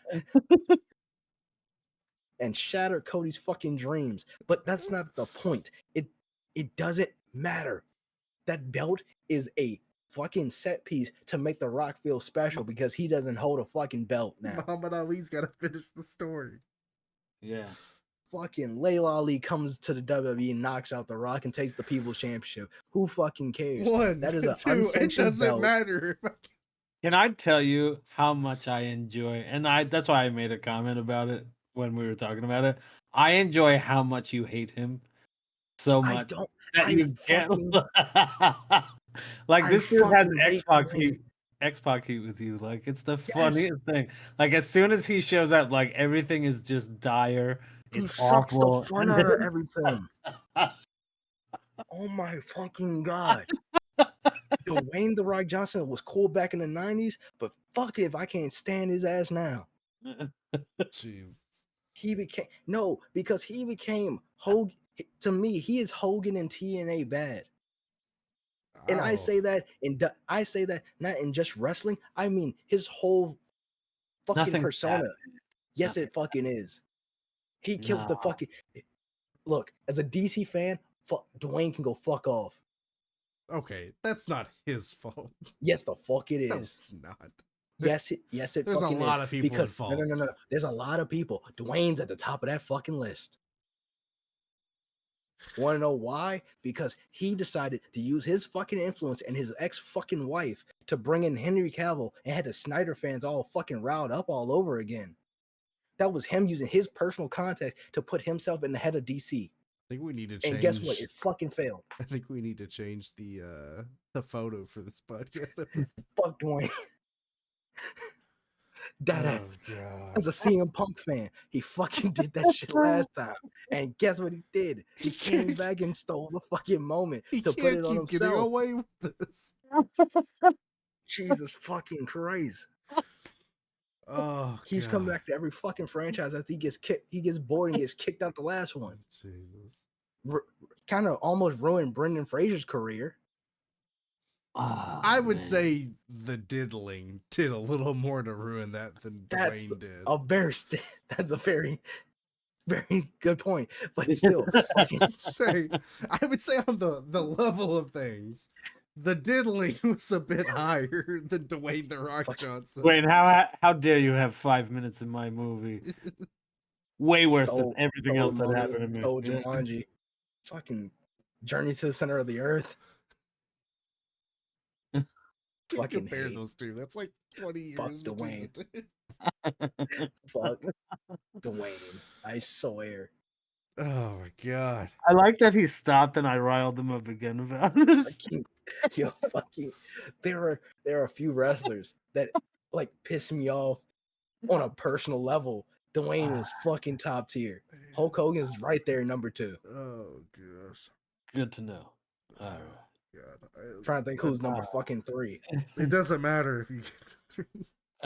And shattered Cody's fucking dreams. But that's not the point. It doesn't matter. That belt is a fucking set piece to make The Rock feel special because he doesn't hold a fucking belt now. Muhammad Ali's got to finish the story. Yeah. Fucking Layla Ali comes to the WWE and knocks out The Rock and takes the People's Championship. Who fucking cares? One, That is an two. It unsanctioned doesn't belt. matter. Can I tell you how much I enjoy? And that's why I made a comment about it when we were talking about it. I enjoy how much you hate him so I much don't. that I you get fucking- like I this dude has fucking hate Xbox Dwayne. heat. Xbox heat with you. Like it's the Yes. funniest thing. Like as soon as he shows up, like everything is just dire. He It's sucks awful. the fun out of everything. Oh my fucking god. Dwayne The Rock Johnson was cool back in the 90s, but fuck it if I can't stand his ass now. Jesus. He became Hogan. To me, he is Hogan and TNA bad. And I Oh. say that not in just wrestling. I mean his whole fucking Nothing's persona. bad. Yes, it fucking is. He killed the No. fucking. Look, as a DC fan, Dwayne can go fuck off. Okay, that's not his fault. Yes, the fuck it No, is. it's not. Yes, it There's fucking a lot is. of people Because involved. no. There's a lot of people. Dwayne's at the top of that fucking list. Want to know why? Because he decided to use his fucking influence and his ex fucking wife to bring in Henry Cavill and had the Snyder fans all fucking riled up all over again. That was him using his personal context to put himself in the head of DC. I think we need to change. And guess what? It fucking failed. I think we need to change the photo for this podcast. Fuck Dwayne. That God. as a CM Punk fan, he fucking did that shit last time. And guess what he did? He came back and stole the fucking moment He to put can't it on keep getting himself. away with this. Jesus fucking Christ. Oh, Keeps God. coming back to every fucking franchise after he gets kicked. He gets bored and gets kicked out the last one. Jesus. Kind of almost ruined Brendan Fraser's career. Oh, I would man. say the diddling did a little more to ruin that than That's Dwayne did. That's a very, very good point. But still, fucking I would say on the level of things, the diddling was a bit higher than Dwayne The Rock Johnson. Wait, how dare you have 5 minutes in my movie? Way worse than everything else that happened in Stole there. Jumanji. Fucking Journey to the Center of the Earth. You Fucking compare hate. those two. That's like 20 Fuck years between the two. Fuck Dwayne. I swear. Oh my God. I like that he stopped and I riled him up again about it. Fucking there are a few wrestlers that like piss me off on a personal level. Dwayne is fucking top tier. Hulk Hogan's right there, number 2. Oh gosh. Good to know. All right. God. Trying to think who's number fucking 3. It doesn't matter if you get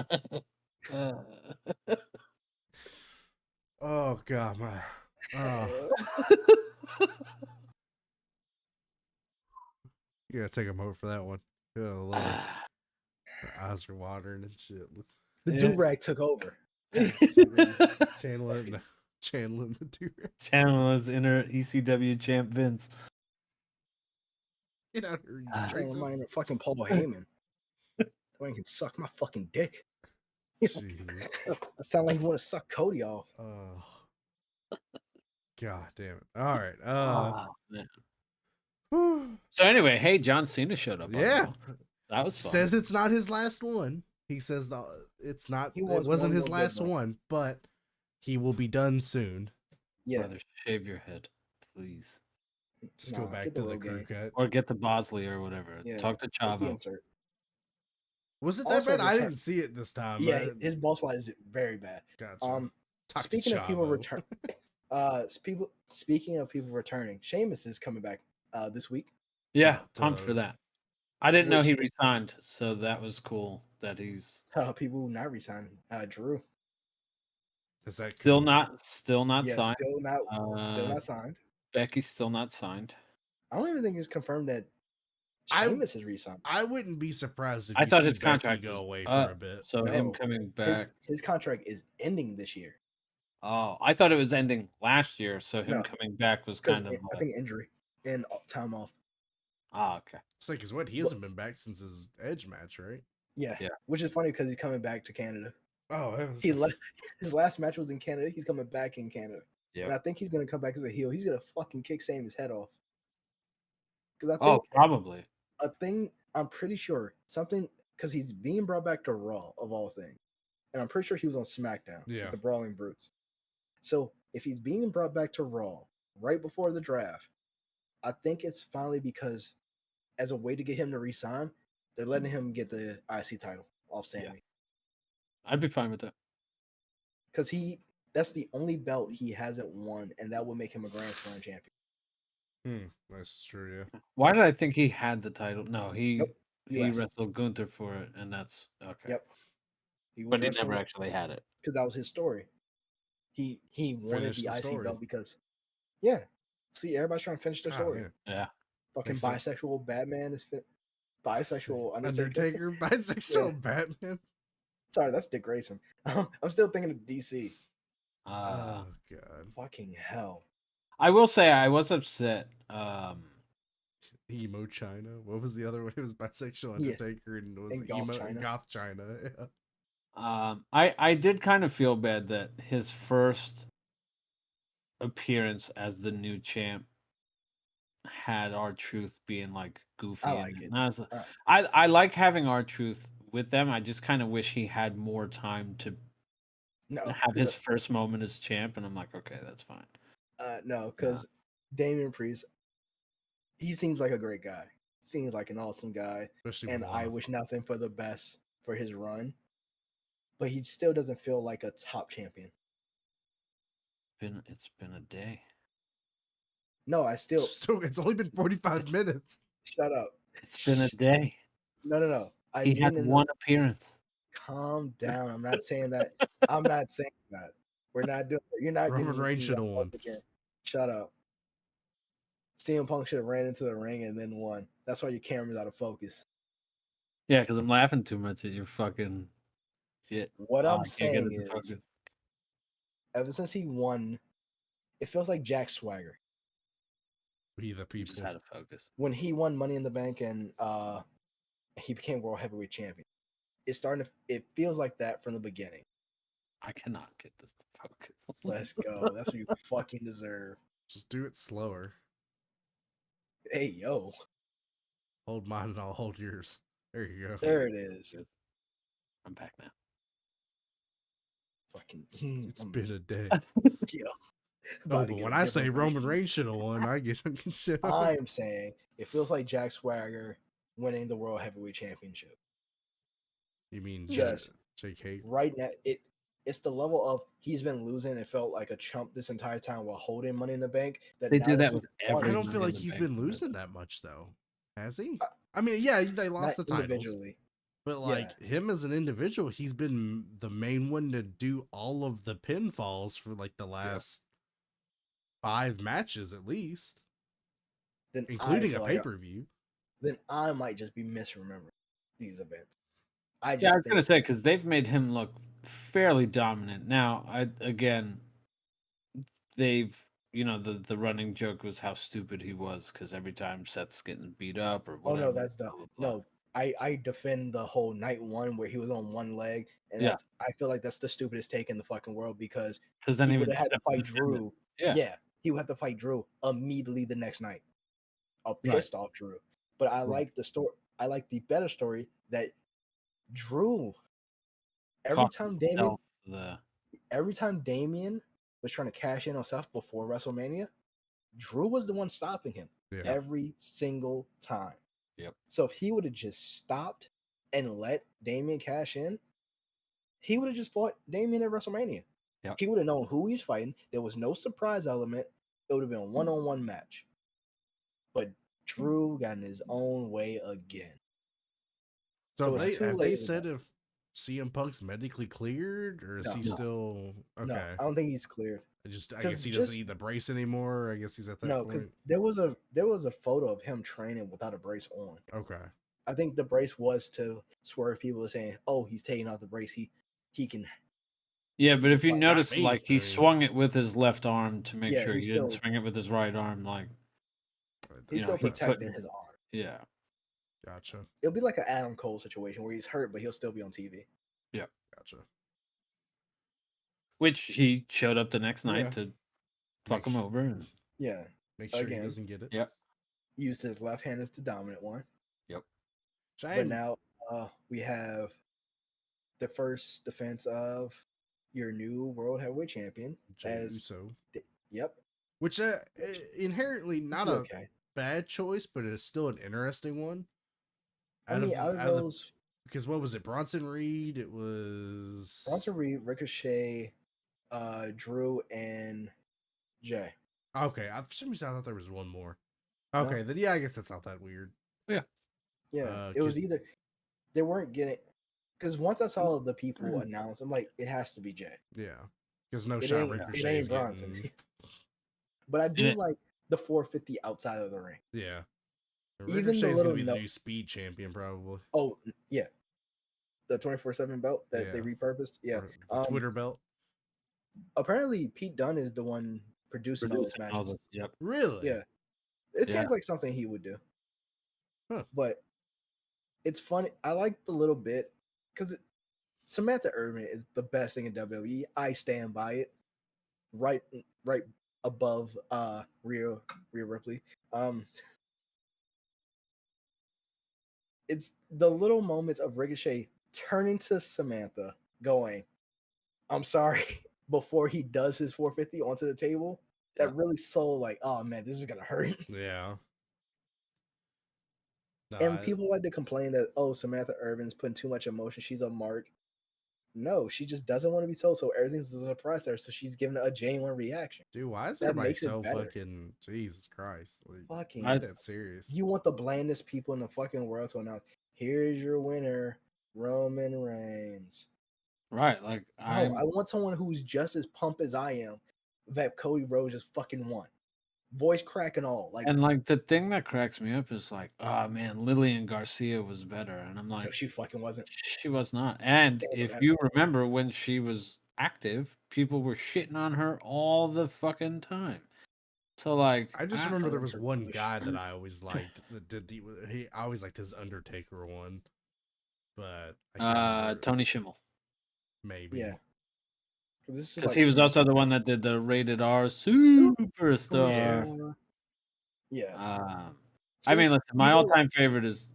to 3. Oh God, my. You gotta take a moment for that one. Good Lord. My eyes are watering and shit. The do-rag took over. Channeling the do-rag. Channel is inner ECW champ Vince. Get out here, you Channeling my racist. inner fucking Paul Heyman. Dwayne can suck my fucking dick. Jesus. It sound like you want to suck Cody off. Oh. God damn it. All right. Man. Whew. So anyway, hey, John Cena showed up. Yeah. On Raw. That was fun. Says it's not his last one. He says it's not. He It wants wasn't one his more good last run. one, but he will be done soon. Yeah, Brother, shave your head, please, Just go back get the to the road crew game. cut. or get the Bosley or whatever. Yeah, Talk to get the Chavo. insert. Was it that Also bad? I return- didn't see it this time. Yeah, his boss fight is very bad. Gotcha. Talk Speaking to of people Chavo. return, speaking of people returning, Sheamus is coming back this week. Yeah, But, pumped for that. I didn't know which- he resigned, so that was cool that he's People who not resigning. Drew, Is that still cool? not yeah, signed. still not signed. Becky's still not signed. I don't even think it's confirmed that I- Sheamus is resigned. I wouldn't be surprised if I you thought see his Becky contract go was away up, for a bit. so him No, coming back. His contract is ending this year. Oh, I thought it was ending last year, so him No, coming back was Because kind of. I think injury and time off. Okay. It's like, because what? He hasn't been back since his Edge match, right? Yeah, Yeah. which is funny because he's coming back to Canada. Oh, yeah. He left. His last match was in Canada. He's coming back in Canada. Yeah. And I think he's gonna come back as a heel. He's gonna fucking kick Sammy's head off. Because I Oh, think probably. a thing. I'm pretty sure something because he's being brought back to Raw of all things, and I'm pretty sure he was on SmackDown. Yeah. With the Brawling Brutes. So if he's being brought back to Raw right before the draft, I think it's finally because as a way to get him to resign, they're letting him get the IC title off Sammy. Yeah. I'd be fine with that. Because that's the only belt he hasn't won, and that would make him a Grand Slam champion. That's true. Yeah. Why did I think he had the title? No, he Nope. he US. wrestled Gunther for it, and that's okay. Yep. But he never actually had it. because that was his story. He wanted Finished the the IC story. belt because see, everybody's trying to finish their Oh, story. yeah. Yeah. Fucking Makes sense. bisexual Batman is bisexual Undertaker. Undertaker, bisexual Batman. Sorry, that's Dick Grayson. I'm still thinking of DC. Oh god. Fucking hell. I will say I was upset. Emo China. What was the other one? It was bisexual Yeah. Undertaker and it was And Goth emo China. Goth China. Yeah. I did kind of feel bad that his first appearance as the new champ had R-Truth being like goofy. I like it. And I like having R-Truth with them. I just kind of wish he had more time to No, have his first moment as champ, and I'm like, okay, that's fine. no, because Damian Priest, he seems like a great guy. Seems like an awesome guy, Especially and with I wish nothing for the best for his run. But he still doesn't feel like a top champion. It's been a day. No, I still So it's only been 45 minutes. shut up. It's been a day. No. I He mean had one appearance. Calm down. I'm not saying that. I'm not saying that. We're not doing it. You're not Roman getting Reigns should have up won. again. Shut up. CM Punk should have ran into the ring and then won. That's why your camera's out of focus. Yeah, because I'm laughing too much at your fucking shit. What Oh, I'm I can't get saying into is, focus. ever since he won, it feels like Jack Swagger. We the You just people. had to focus. When he won Money in the Bank and he became World Heavyweight Champion. It feels like that from the beginning. I cannot get this to focus. Let's go. That's what you fucking deserve. Just do it slower. Hey, yo. Hold mine and I'll hold yours. There you go. There it is. I'm back now. Fucking. It's been a day. Yo. No, About to but get when a I say different Roman version. Reigns should have won, I get shit. I'm saying it feels like Jack Swagger winning the World Heavyweight Championship. You mean Yes. JK? Right now, it's the level of he's been losing and felt like a chump this entire time while holding Money in the Bank. They now do that he with won, I every don't feel Money in like the he's Bank been person. losing that much though. Has he? I mean, yeah, they lost the not titles. individually. But like him as an individual, he's been the main one to do all of the pinfalls for like the last 5 matches at least, Then including I a feel pay-per-view. then I might just be misremembering these events. I Yeah, I was think gonna say because they've made him look fairly dominant. Now, they've the running joke was how stupid he was because every time Seth's getting beat up or oh whatever. no, that's dumb. blah, blah, blah. No, I defend the whole night one where he was on one leg, and Yeah. I feel like that's the stupidest take in the fucking world because then he he would would have had to have to fight defend it. Drew. Yeah. Yeah, he would have to fight Drew immediately the next night. A Right. pissed off Drew. But I Right. like the story. I like the better story that Drew. Every Cost time himself the Damien was trying to cash in on Seth before WrestleMania, Drew was the one stopping him Yeah. every single time. Yep. So if he would have just stopped and let Damien cash in, he would have just fought Damien at WrestleMania. Yep. He would have known who he was fighting. There was no surprise element. It would have been a one-on-one match. But Drew got in his own way again. So it's too have late they to said go. if CM Punk's medically cleared, or is No. he No. still okay? No, I don't think he's cleared. I 'Cause guess he doesn't need the brace anymore. I guess he's at that No, because point. there was a photo of him training without a brace on. Okay. I think the brace was to swerve people saying, "Oh, he's taking off the brace. He can." Yeah, but if you Not notice, me, like he I mean- swung it with his left arm to make Yeah, sure he he's didn't still- swing it with his right arm. Like He's you still know, he protecting couldn't- his arm. yeah, Gotcha. It'll be like an Adam Cole situation where he's hurt, but he'll still be on TV. Gotcha. which he showed up the next night Yeah. to fuck him over. And Yeah, Make sure he Again. doesn't get it. Yep. used his left hand as the dominant one. Yep. But now we have the first defense of your new World Heavyweight Champion. Jey Uso. Yep. Which inherently not a Okay. bad choice, but it's still an interesting one. Out of those, because what was it? Bronson Reed. It was Bronson Reed, Ricochet, Drew, and Jay. Okay, for some reason I thought there was one more. Okay, then I guess that's not that weird. Yeah, it was either they weren't getting because once I saw the people announce, I'm like, it has to be Jay. Yeah, because no It shot ain't- Ricochet it is ain't Bronson. getting. But I do it- like the 450 outside of the ring. Yeah, Even the Ricochet's gonna little be the note- new speed champion probably. Oh yeah, the 24/7 belt that they Yeah. repurposed. Yeah, Or the Twitter belt. apparently Pete Dunne is the one producing all those producing all matches. this- Yep. Really? Yeah, it Yeah. seems like something he would do. Huh. But it's funny. I like the little bit because Samantha Irvin is the best thing in WWE. I stand by it. Right above Rhea Ripley. It's the little moments of Ricochet turning to Samantha, going, "I'm sorry," before he does his 450 onto the table. That Yeah. really sold like, oh man, this is gonna hurt. Yeah. No, And people like to complain that, oh, Samantha Irvin's putting too much emotion. She's a mark. No, she just doesn't want to be told, so everything's a surprise to her. So she's giving a genuine reaction. dude, why is that everybody makes it so better. fucking Jesus Christ? Like, Fucking, not that serious. you want the blandest people in the fucking world to announce, here's your winner, Roman Reigns. Right. Like No, I I want someone who's just as pumped as I am that Cody Rhodes just fucking won. Voice crack and all. Like, and like the thing that cracks me up is like, oh man, Lillian Garcia was better, and I'm no, like, she fucking wasn't. she was not. And Stand if up. you remember when she was active, people were shitting on her all the fucking time. So like, I just remember there was her one push. guy that I always liked. I always liked his Undertaker one, but I can't remember. Tony Schimmel, Maybe. Yeah. This is because like he was super- also the one that did the rated R superstar. Yeah. I mean, listen, my people all-time favorite is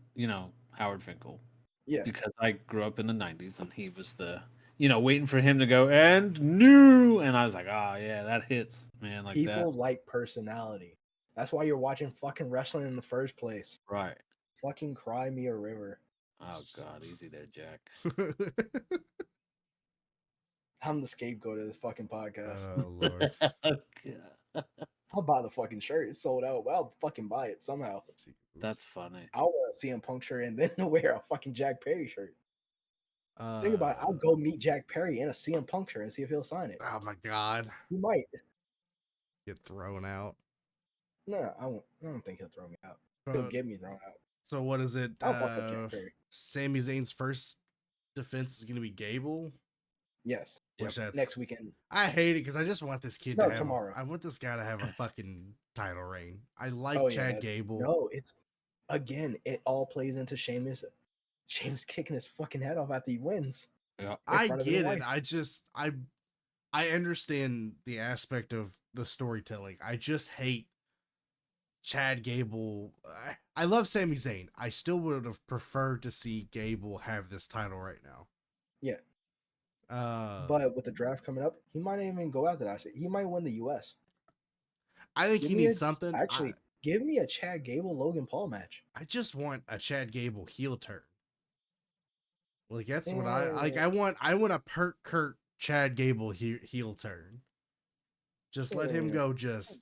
Howard Finkel. Yeah. Because I grew up in the 90s and he was the, waiting for him to go and new. And I was like, oh, yeah, that hits, man. Like People that. like personality. That's why you're watching fucking wrestling in the first place. Right. Fucking cry me a river. Oh, God. Easy there, Jack. I'm the scapegoat of this fucking podcast. Oh Lord. I'll buy the fucking shirt. It's sold out, but I'll fucking buy it somehow. That's funny. I'll wear a CM Punk shirt and then wear a fucking Jack Perry shirt. Think about it. I'll go meet Jack Perry in a CM Punk shirt and see if he'll sign it. Oh my God. He might. Get thrown out. No, I don't think he'll throw me out. He'll get me thrown out. So what is it? I'll fuck with Jack Perry. Sami Zayn's first defense is going to be Gable. Yes. Which that's Next weekend. I hate it because I just want this kid to have. Tomorrow. I want this guy to have a fucking title reign. I like Oh, Chad yeah. Gable. No, it's again. It all plays into Sheamus James kicking his fucking head off after he wins. Yeah. In I front of his get it. wife. I understand the aspect of the storytelling. I just hate Chad Gable. I love Sami Zayn. I still would have preferred to see Gable have this title right now. Yeah. Uh, But with the draft coming up, he might not even go after that shit. He might win the US. I think Give he me needs something. actually give me a Chad Gable Logan Paul match. I just want a Chad Gable heel turn. Like that's what I like. Eh, I want a Pert Kurt Chad Gable heel turn. Just let him eh, go. Just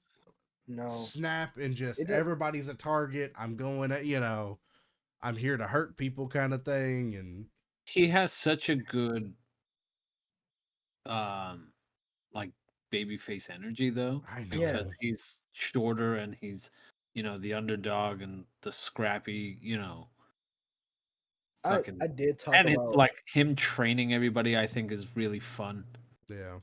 no. snap and just It did- everybody's a target. I'm going at I'm here to hurt people kind of thing. And He has such a good like babyface energy though, I know. because Yeah. he's shorter and he's the underdog and the scrappy, fucking I did talk and it's about like him training everybody I think is really fun. Yeah.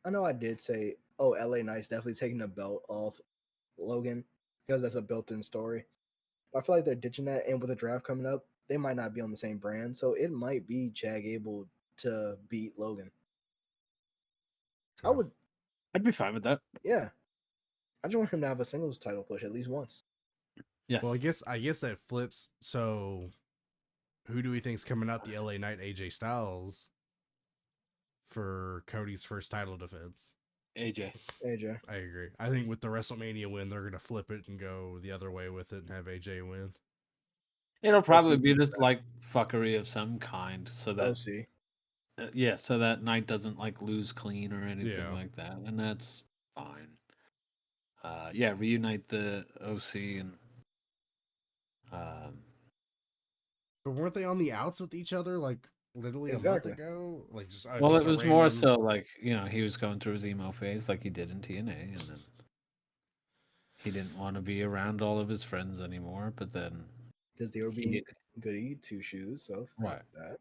I know I did say, oh, LA Knight's definitely taking the belt off Logan because that's a built-in story. But I feel like they're ditching that, and with the draft coming up, they might not be on the same brand, so it might be Chad Gable to beat Logan. I would, I'd be fine with that. yeah. I just want him to have a singles title push at least once. Yes. Well, I guess that flips. So, who do we think's coming out the LA Knight AJ Styles for Cody's first title defense? AJ. AJ. I agree. I think with the WrestleMania win, they're gonna flip it and go the other way with it and have AJ win. It'll probably OC. be just like fuckery of some kind, so that OC. so that Knight doesn't like lose clean or anything Yeah. like that, and that's fine. Yeah, reunite the OC and But weren't they on the outs with each other like literally Exactly. a month ago? Like just well, just it a was more random- so like he was going through his emo phase, like he did in TNA, and then he didn't want to be around all of his friends anymore. But then Because they were being goody two shoes, so fuck Right. that.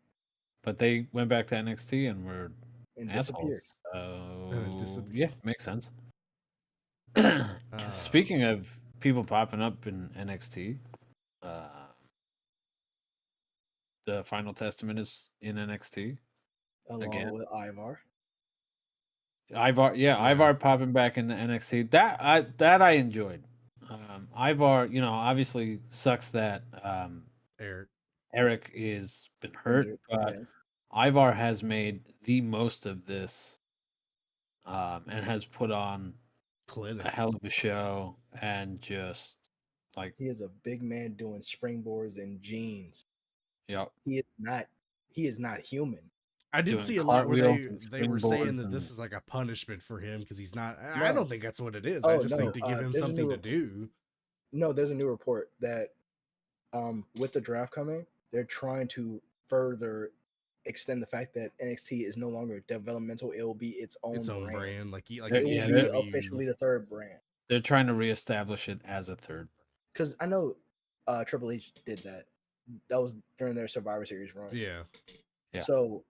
But they went back to NXT and were And assholes. disappeared. So yeah, makes sense. Uh, Speaking of people popping up in NXT, the Final Testament is in NXT Along again. with Ivar. Ivar, yeah, Yeah. Ivar popping back into NXT. That I enjoyed. Ivar, obviously sucks that Eric is been hurt, Injured, but yeah. Ivar has made the most of this, and has put on a hell clinics. of a show, and just like He is a big man doing springboards and jeans. yep, He is not human. I did doing see a lot where cartwheels and they were saying springboards that this and- is like a punishment for him because he's not. I No. don't think that's what it is. I Oh, just no, think to give him there's a something new to do. No, there's a new report that with the draft coming, they're trying to further extend the fact that NXT is no longer developmental. It will be its own Brand, like They're- It will yeah, be they're- officially the third brand. They're trying to reestablish it as a third. Because I know Triple H did that. That was during their Survivor Series run. Yeah. Yeah. So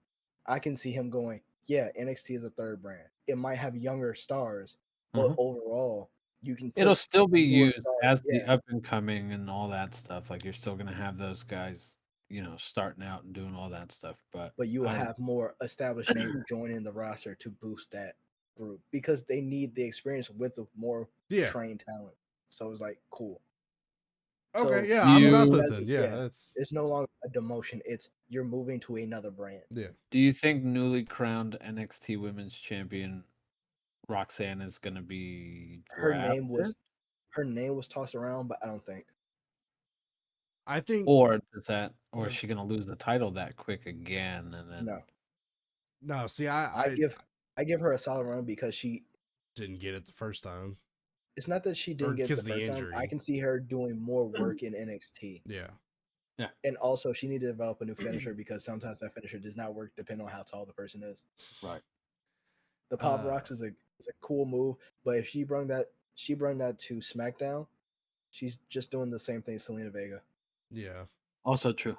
I can see him going, yeah, NXT is a third brand. It might have younger stars, but Mhm. overall, you can. It'll still be more used stars, as the yeah. up and coming and all that stuff. Like you're still gonna have those guys, starting out and doing all that stuff. But You will have more established names joining the roster to boost that group because they need the experience with the more Yeah. trained talent. So it's like cool. Okay. So Yeah. I'm not you- that then. Yeah. That's it's no longer a demotion. It's you're moving to another brand. yeah. Do you think newly crowned NXT Women's Champion Roxanne is gonna be Her name drafted? was tossed around, but I don't think. I think Or is she gonna lose the title that quick again? And then no. See, I give her a solid run because she didn't get it the first time. it's not that she didn't get it because the of the first time. I injury. can see her doing more work in NXT. Yeah. And also she needed to develop a new finisher because sometimes that finisher does not work depending on how tall the person is. Right. The pop rocks is a cool move, but if she brought that to SmackDown, she's just doing the same thing Selena Vega. Yeah. Also true.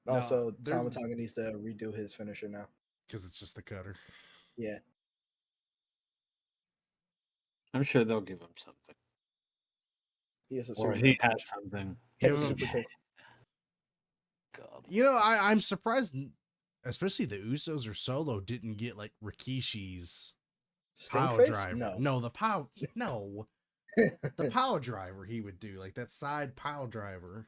Also, Tama Tonga needs to redo his finisher now. Because it's just the cutter. Yeah. I'm sure they'll give him something. He has a Or Superman he has punch. something. He has a Give him- super kick. God. I'm surprised, especially the Usos or Solo didn't get like Rikishi's pile Stinkface? driver. No. The pile driver he would do, like that side pile driver.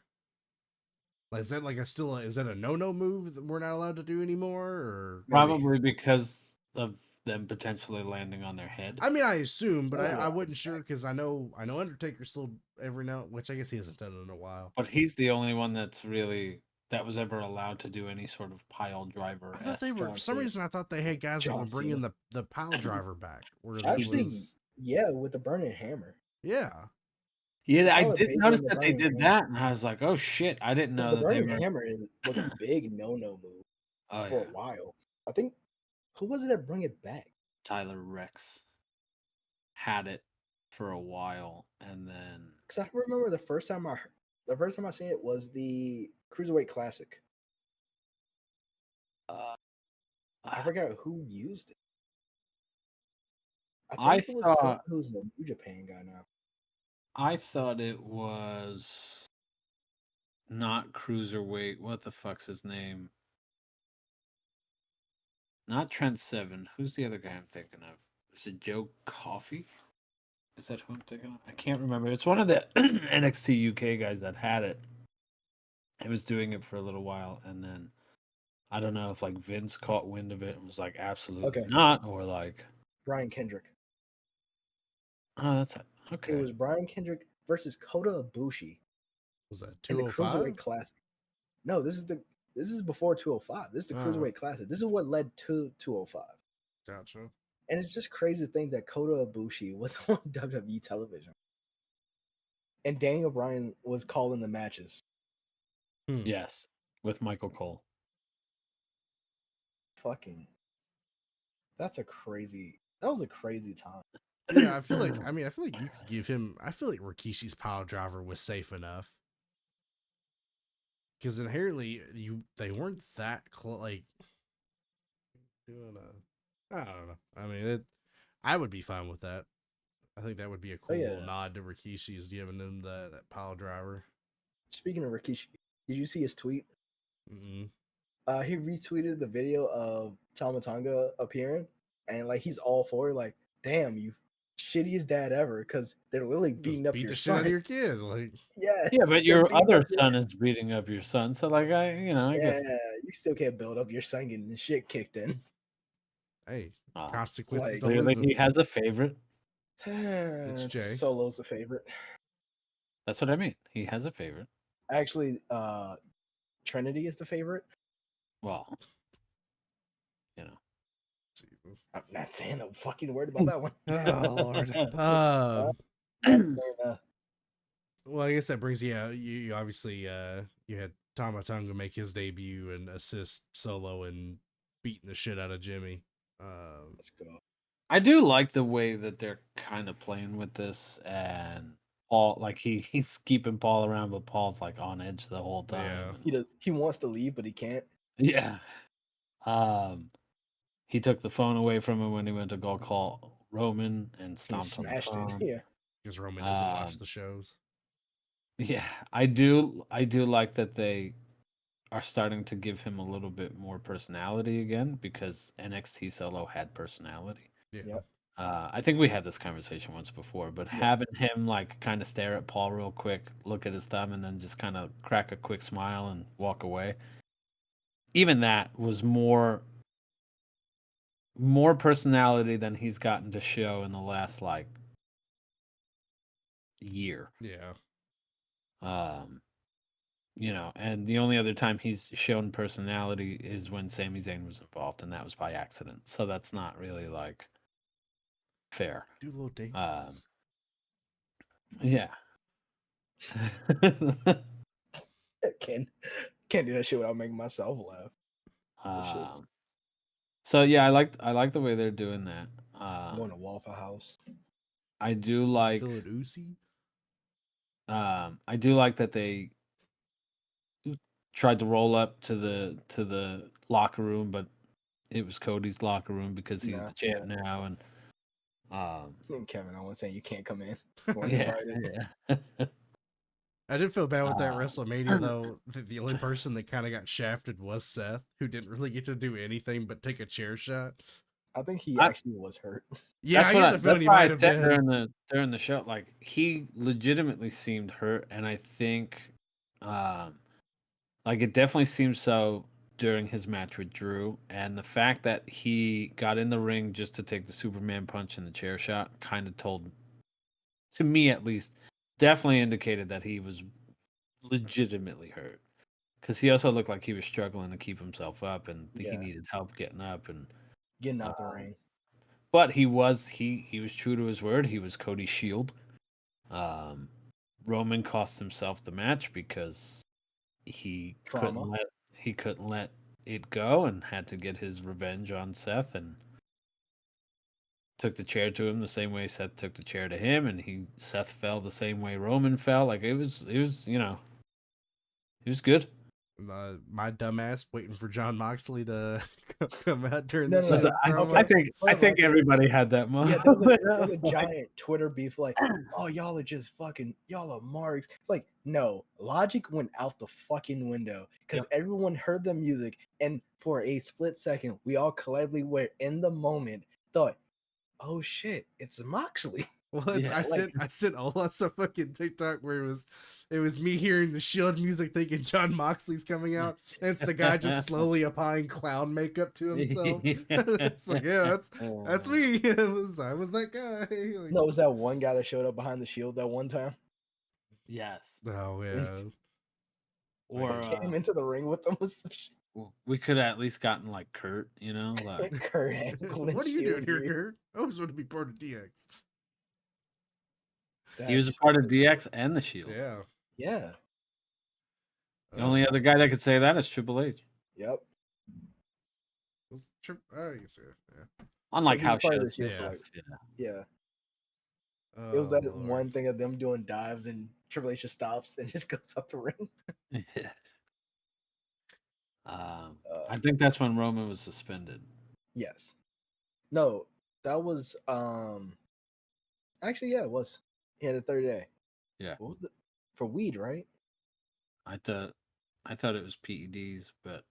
Like, is that like is that a no move that we're not allowed to do anymore? Or Probably because of them potentially landing on their head. I mean, I assume, but Oh, I yeah. wasn't sure because I know Undertaker still every now, which I guess he hasn't done it in a while. But he's the only one that was ever allowed to do any sort of pile driver. I thought they were, John for some Cena. reason, I thought they had guys that were John bringing Cena. the pile driver back. Where Actually, was, yeah, with the burning hammer. yeah. Yeah, I Tyler did Bate notice doing the that they burning did hammer. that, and I was like, "Oh shit!" I didn't know The that they burning were. hammer was a big no-no move Oh for yeah, a while. I think who was it that brought it back? Tyler Rex had it for a while, and then Because I remember the first time I seen it was the Cruiserweight Classic. uh, I forgot who used it. I think it was someone thought who's a New Japan guy now. I thought it was not cruiserweight. What the fuck's his name? Not Trent Seven. Who's the other guy I'm thinking of? Is it Joe Coffey? Is that who I'm thinking of? I can't remember. It's one of the NXT UK guys that had it. It was doing it for a little while, and then I don't know if like Vince caught wind of it and was like, absolutely Okay. not, or like, Brian Kendrick. oh, that's it. It Okay. was Brian Kendrick versus Kota Ibushi Was that in the 205? Cruiserweight Classic. No, this is before 205. This is the Cruiserweight Classic. This is what led to 205. Gotcha. And it's just crazy to think that Kota Ibushi was on WWE television. And Daniel Bryan was calling the matches. Yes, with Michael Cole. Fucking. That was a crazy time. Yeah, I feel like you could give him. I feel like Rikishi's pile driver was safe enough because inherently they weren't that close. Like doing I don't know. I mean, I would be fine with that. I think that would be a cool little nod to Rikishi's giving him that pile driver. Speaking of Rikishi, did you see his tweet? Mm-mm. He retweeted the video of Tama Tonga appearing, and like he's all for it, like, damn, you shittiest dad ever, because they're literally beating up your the son. shit out of your kid, like Yeah, but your other son is beating up your son, so like I guess you still can't build up your son getting the shit kicked in. hey, consequences. Like, clearly he has a favorite. It's Jay. Solo's the favorite. That's what I mean. He has a favorite. Actually, Trinity is the favorite. Well, Jesus. I'm not saying a fucking word about that one. Oh Lord. Not saying Well, I guess that brings you obviously you had Tama Tonga make his debut and assist Solo in beating the shit out of Jimmy. let's go. I do like the way that they're kind of playing with this, and Paul, like he's keeping Paul around, but Paul's like on edge the whole time. Yeah. He wants to leave, but he can't. Yeah. He took the phone away from him when he went to go call Roman and stomped on the Smashed phone. it. Yeah. Because Roman doesn't watch the shows. Yeah, I do like that they are starting to give him a little bit more personality again, because NXT Solo had personality. Yeah. Yep. I think we had this conversation once before, but having him like kind of stare at Paul real quick, look at his thumb, and then just kind of crack a quick smile and walk away. Even that was more personality than he's gotten to show in the last like year. Yeah. And the only other time he's shown personality is when Sami Zayn was involved, and that was by accident. So that's not really like fair. Do a little dance. Yeah. Can't do that shit without making myself laugh. So yeah, I like the way they're doing that. Going to Waffle House. I do like Phil and Uzi. I do like that they tried to roll up to the locker room, but it was Cody's locker room because he's the champ now, and Kevin Owens saying you can't come in. yeah. I did feel bad with that Uh, WrestleMania though. The only person that kind of got shafted was Seth, who didn't really get to do anything but take a chair shot. I think he I, actually was hurt. Yeah, I get the that's feeling he why I might have said been. during the show, like he legitimately seemed hurt, and I think, um, like it definitely seemed so during his match with Drew, and the fact that he got in the ring just to take the Superman punch and the chair shot kind of told, to me at least, definitely indicated that he was legitimately hurt. Because he also looked like he was struggling to keep himself up, and he Yeah, needed help getting up. And getting uh, out the ring. but he was true to his word. He was Cody's shield. Um, Roman cost himself the match because he Trauma. couldn't let it go and had to get his revenge on Seth and took the chair to him the same way Seth took the chair to him, and Seth fell the same way Roman fell. Like it was it was good. My dumbass waiting for John Moxley to come out during No, the no, no. Listen, Shield I, promo. I Okay. think I Hold think on. everybody had that Yeah, moment. there was a Like, giant Twitter beef like, oh, y'all are just fucking, y'all are marks. Like, no, logic went out the fucking window because Yep. everyone heard the music, and for a split second, we all collectively were in the moment, thought, oh shit, it's Moxley. Well, Yeah. I sent Ola a fucking TikTok where it was me hearing the Shield music thinking John Moxley's coming out, and it's the guy just slowly applying clown makeup to himself. It's like, yeah, that's me. I was that guy. Like, No, it was that one guy that showed up behind the shield that one time Yes. oh and yeah. Or came into the ring with them with some shit. we could have at least gotten like Kurt, like Kurt Angle and What are you doing Shield here, gear. Kurt? I always want to be part of DX. he was a That's part of DX and the Shield. Yeah. yeah. The only other guy that could say that is Triple H. Yep. I guess yeah. Unlike He was house part of the shows. Shield Yeah. for like, Yeah. yeah. It was Oh that Lord. one thing of them doing dives and Triple H just stops and just goes up the ring. Yeah. I think that's when Roman was suspended. Yes. No, that was actually yeah, it was. He had a 30 day. Yeah. What was it? For weed, right? I thought it was PEDs, but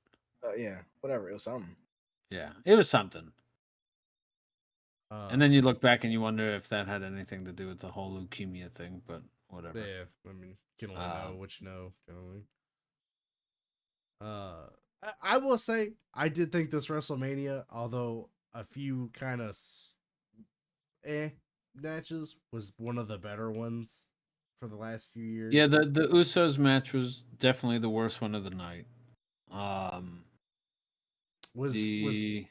Yeah, whatever. It was something. yeah, it was something. And then you Um, look back and you wonder if that had anything to do with the whole leukemia thing, but whatever. yeah, I mean, you can only know what you know, kind of thing. I will say I did think this WrestleMania, although a few kind of matches, was one of the better ones for the last few years. Yeah, the Usos match was definitely the worst one of the night. was The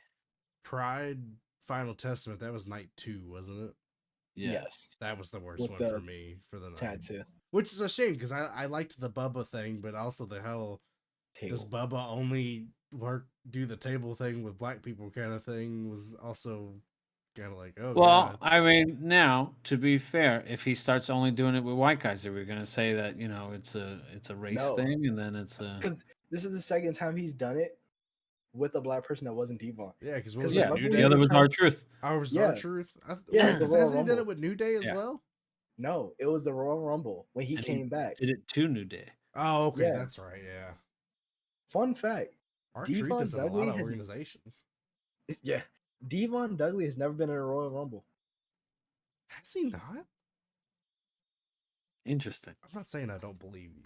Pride Final Testament, that was night 2, wasn't it? Yes. That was the worst With one the for me for the night. tattoo. Which is a shame because I liked the Bubba thing, but also the hell does Table. Bubba only do the table thing with black people kind of thing was also kind of like, oh well, god. I mean, now to be fair, if he starts only doing it with white guys, are we going to say that it's a race No. thing, and then it's a Because this is the second time he's done it with a black person that wasn't Devon. Yeah, because what was yeah. it, New The Day? other was our truth. Ours Yeah. our truth. Yeah, the Because Royal hasn't he done Rumble. it with New Day as Yeah. well? No, it was the Royal Rumble when he And came back. did it to New Day. Oh, okay, Yeah. that's right. Yeah, Fun fact: our truth Devon is in a Dudley lot of has organizations. yeah, Devon Dudley has never been in a Royal Rumble. Has he not? Interesting. I'm not saying I don't believe you.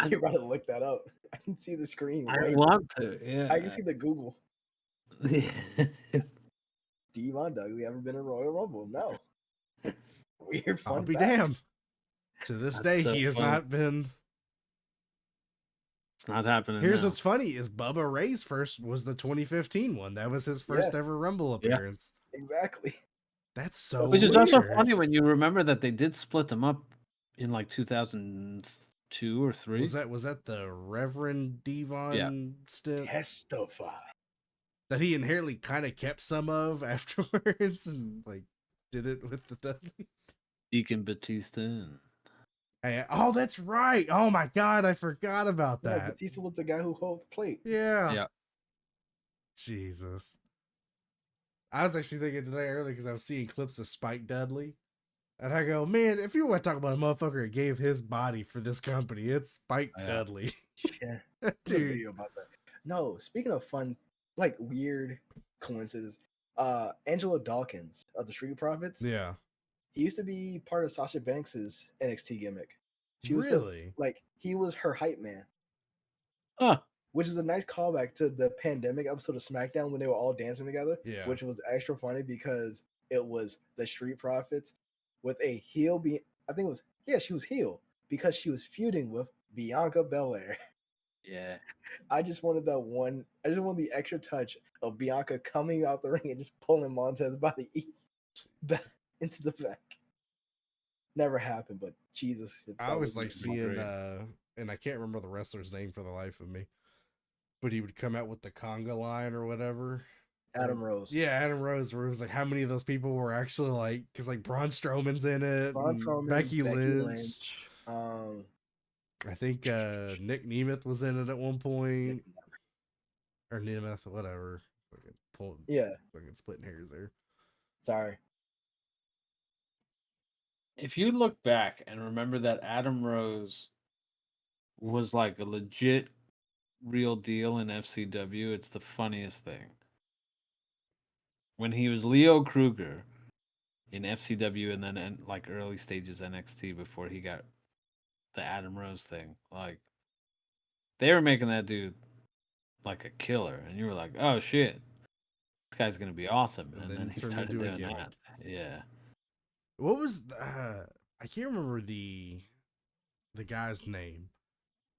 You're about to look that up. I can see the screen. I Right? want to. Yeah. I can see the Google. Devon Dudley ever been in a Royal Rumble? No. Weird fun I'll be fact. damned. To this That's day, so he has funny. not been. It's not happening. Here's now. what's funny: is Bubba Ray's first was the 2015 one. That was his first ever Rumble Yeah. appearance. Exactly. That's so Which is weird. also funny when you remember that they did split them up in like 2002 or 3. Was that the Reverend Devon stint Testify. that he inherently kind of kept some of afterwards and like did it with the Dudleys? Deacon Batista and Oh, that's right. Oh my god, I forgot about Yeah, that. Batista was the guy who held the plate. Yeah. Jesus. I was actually thinking today earlier because I was seeing clips of Spike Dudley. And I go, man, if you want to talk about a motherfucker that gave his body for this company, it's Spike Yeah. Dudley. Yeah, there's a Dude. video about that. No, speaking of fun, like weird coincidences, Angelo Dawkins of the Street Profits, Yeah. he used to be part of Sasha Banks's NXT gimmick. She was Really? like he was her hype man, Huh. which is a nice callback to the pandemic episode of SmackDown when they were all dancing together. Yeah. Which was extra funny because it was the Street Profits with a heel. I think it was she was heel because she was feuding with Bianca Belair. Yeah. I just wanted that one. I just wanted the extra touch of Bianca coming out the ring and just pulling Montez by the ear back into the back. Never happened, but Jesus, if I that always was like the- seeing, great. and I can't remember the wrestler's name for the life of me, but he would come out with the conga line or whatever. Adam Rose. Yeah, Adam Rose, where it was like, how many of those people were actually like, because like Braun Strowman's in it, Braun and Strowman, Becky Lynch. Um, I think Nick Nemeth was in it at one point, or Nemeth, whatever. Fucking splitting hairs there. sorry. If you look back and remember that Adam Rose was like a legit real deal in FCW, it's the funniest thing. When he was Leo Kruger in FCW and then in like early stages NXT before he got the Adam Rose thing, like they were making that dude like a killer, and you were like, "Oh shit, this guy's gonna be awesome." And And then then he turned started into a doing gimmick. that. Yeah. What was I can't remember the guy's name.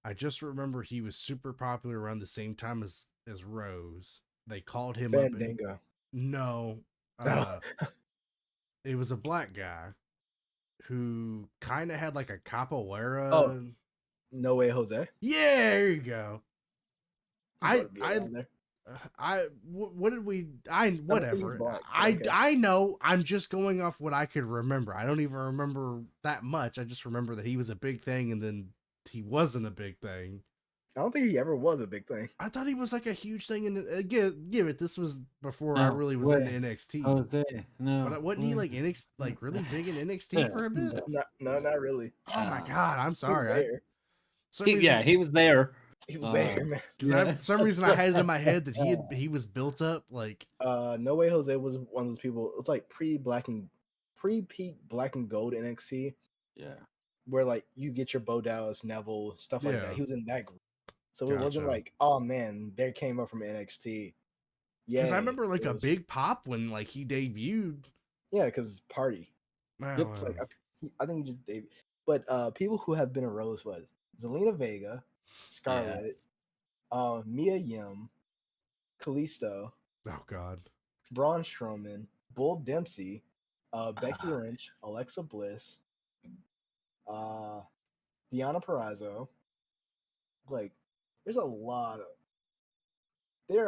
I just remember he was super popular around the same time as Rose. They called him up. Fandango. No, it was a black guy who kind of had like a capoeira. Oh. No Way Jose. Yeah, there you go. What Did we? Whatever. black, okay. I know. I'm just going off what I could remember. I don't even remember that much. I just remember that he was a big thing, and then he wasn't a big thing. I don't think he ever was a big thing. I thought he was like a huge thing, and give it. This was before I No really was way. into NXT. Jose, no. But wasn't he like NXT, like really big in NXT for a bit? No, not really. Oh my god, I'm sorry. He was there. He was there, man. Because for some reason I had it in my head that he was built up like. No Way Jose was one of those people. It was like pre-peak Black and Gold NXT. Yeah. Where like you get your Bo Dallas, Neville, stuff like that. He was in that group. So it wasn't Gotcha. like, oh man, they came up from NXT. Yeah. Because I remember like a big pop when like he debuted. Yeah, because Party. Wow. Like, I think he just debuted. But people who have been a Rose was Zelina Vega, Scarlett, Mia Yim, Kalisto, Oh god. Braun Strowman, Bull Dempsey, Becky Lynch, Alexa Bliss, Deanna Purrazzo. Like, there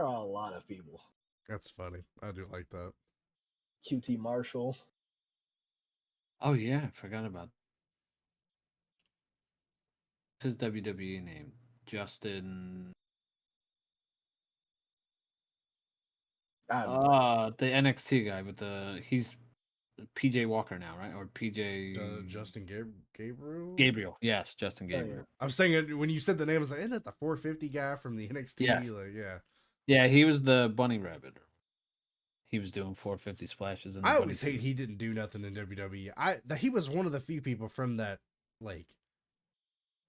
are a lot of people. That's funny. I do like that. QT Marshall. Oh yeah, I forgot about his WWE name. Justin. The NXT guy with he's PJ Walker now, right? Or PJ Justin Gabriel? Gabriel. Yes, Justin Gabriel. Oh, yeah. I'm saying when you said the name, I was like, isn't that the 450 guy from the NXT? Yes. Like, yeah. Yeah, he was the bunny rabbit. He was doing 450 splashes in the I always hate he didn't do nothing in WWE. He was one of the few people from that, like,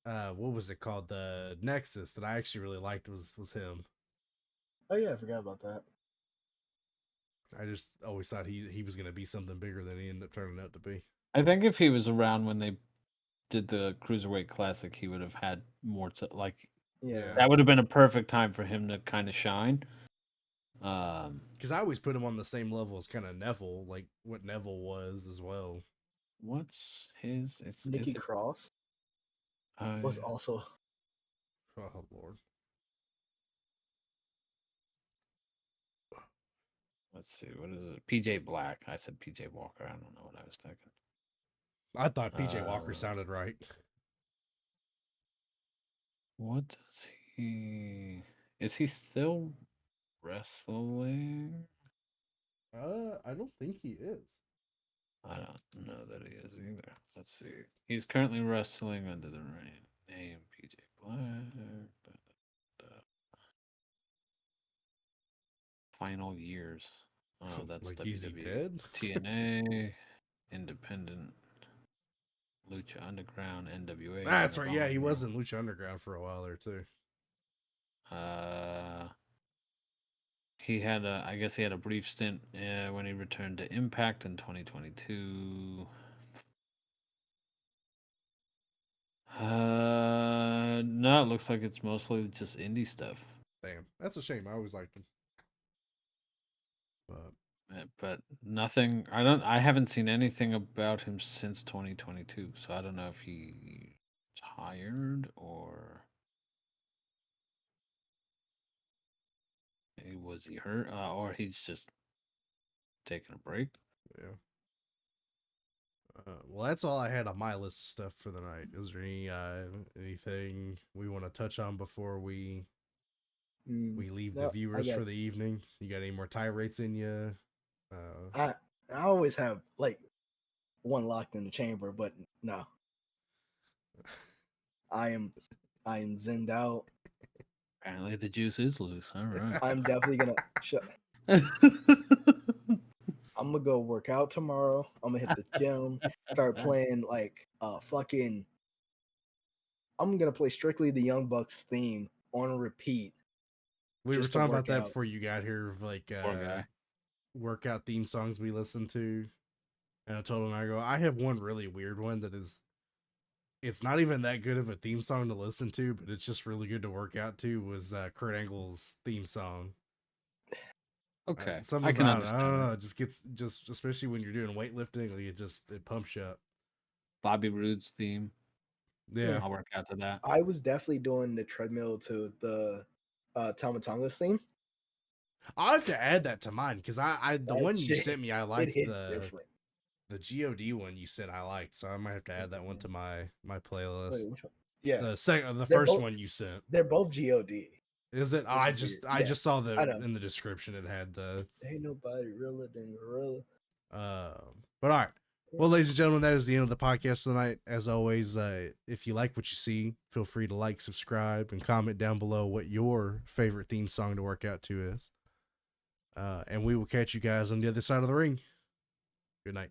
what was it called? The Nexus that I actually really liked was him. Oh yeah, I forgot about that. I just always thought he was going to be something bigger than he ended up turning out to be. I think if he was around when they did the Cruiserweight Classic, he would have had more to like. Yeah, that would have been a perfect time for him to kind of shine. Because I always put him on the same level as kind of Neville, like what Neville was as well. What's his? It's Nikki Cross was also. Oh Lord. Let's see, what is it? PJ Black. I said PJ Walker. I don't know what I was thinking. I thought PJ Walker sounded right. What does he? Is he still wrestling? I don't think he is. I don't know that he is either. Let's see. He's currently wrestling under the name PJ Black. Final years. Oh, that's Like, WWE. is he dead? TNA, Independent, Lucha Underground, NWA. That's Ring right. of Yeah, he Honor. was in Lucha Underground for a while there too. He had I guess he had a brief stint when he returned to Impact in 2022. No, it looks like it's mostly just indie stuff. Damn, that's a shame. I always liked him. But nothing. I haven't seen anything about him since 2022, so I don't know if he retired or was he hurt or he's just taking a break. Yeah. Well, that's all I had on my list of stuff for the night. Is there anything we want to touch on before we leave the viewers for the evening? You got any more tirades in you? I always have like one locked in the chamber, but no. I am zenned out. Apparently the juice is loose. All right. I'm definitely gonna I'm gonna go work out tomorrow. I'm gonna hit the gym, start playing like fucking. I'm gonna play strictly the Young Bucks theme on repeat. We were talking about that before you got here, like Poor guy. workout theme songs we listen to. And I told him, I have one really weird one that is, it's not even that good of a theme song to listen to, but it's just really good to work out to, was Kurt Angle's theme song. Okay. Something about it, I don't know. It just gets, especially when you're doing weightlifting, like it pumps you up. Bobby Roode's theme. Yeah. I'll work out to that. I was definitely doing the treadmill to the Tama Tonga's theme. I'll have to add that to mine because the one you sent me, I liked the GOD one you said I liked, so I might have to add that one to my playlist. Wait, which one? Yeah, the first one you sent. They're both God. Is it? I just saw in the description it had the. Ain't nobody realer than Gorilla. But all right. Well, ladies and gentlemen, that is the end of the podcast tonight. As always, if you like what you see, feel free to like, subscribe, and comment down below what your favorite theme song to work out to is. And we will catch you guys on the other side of the ring. Good night.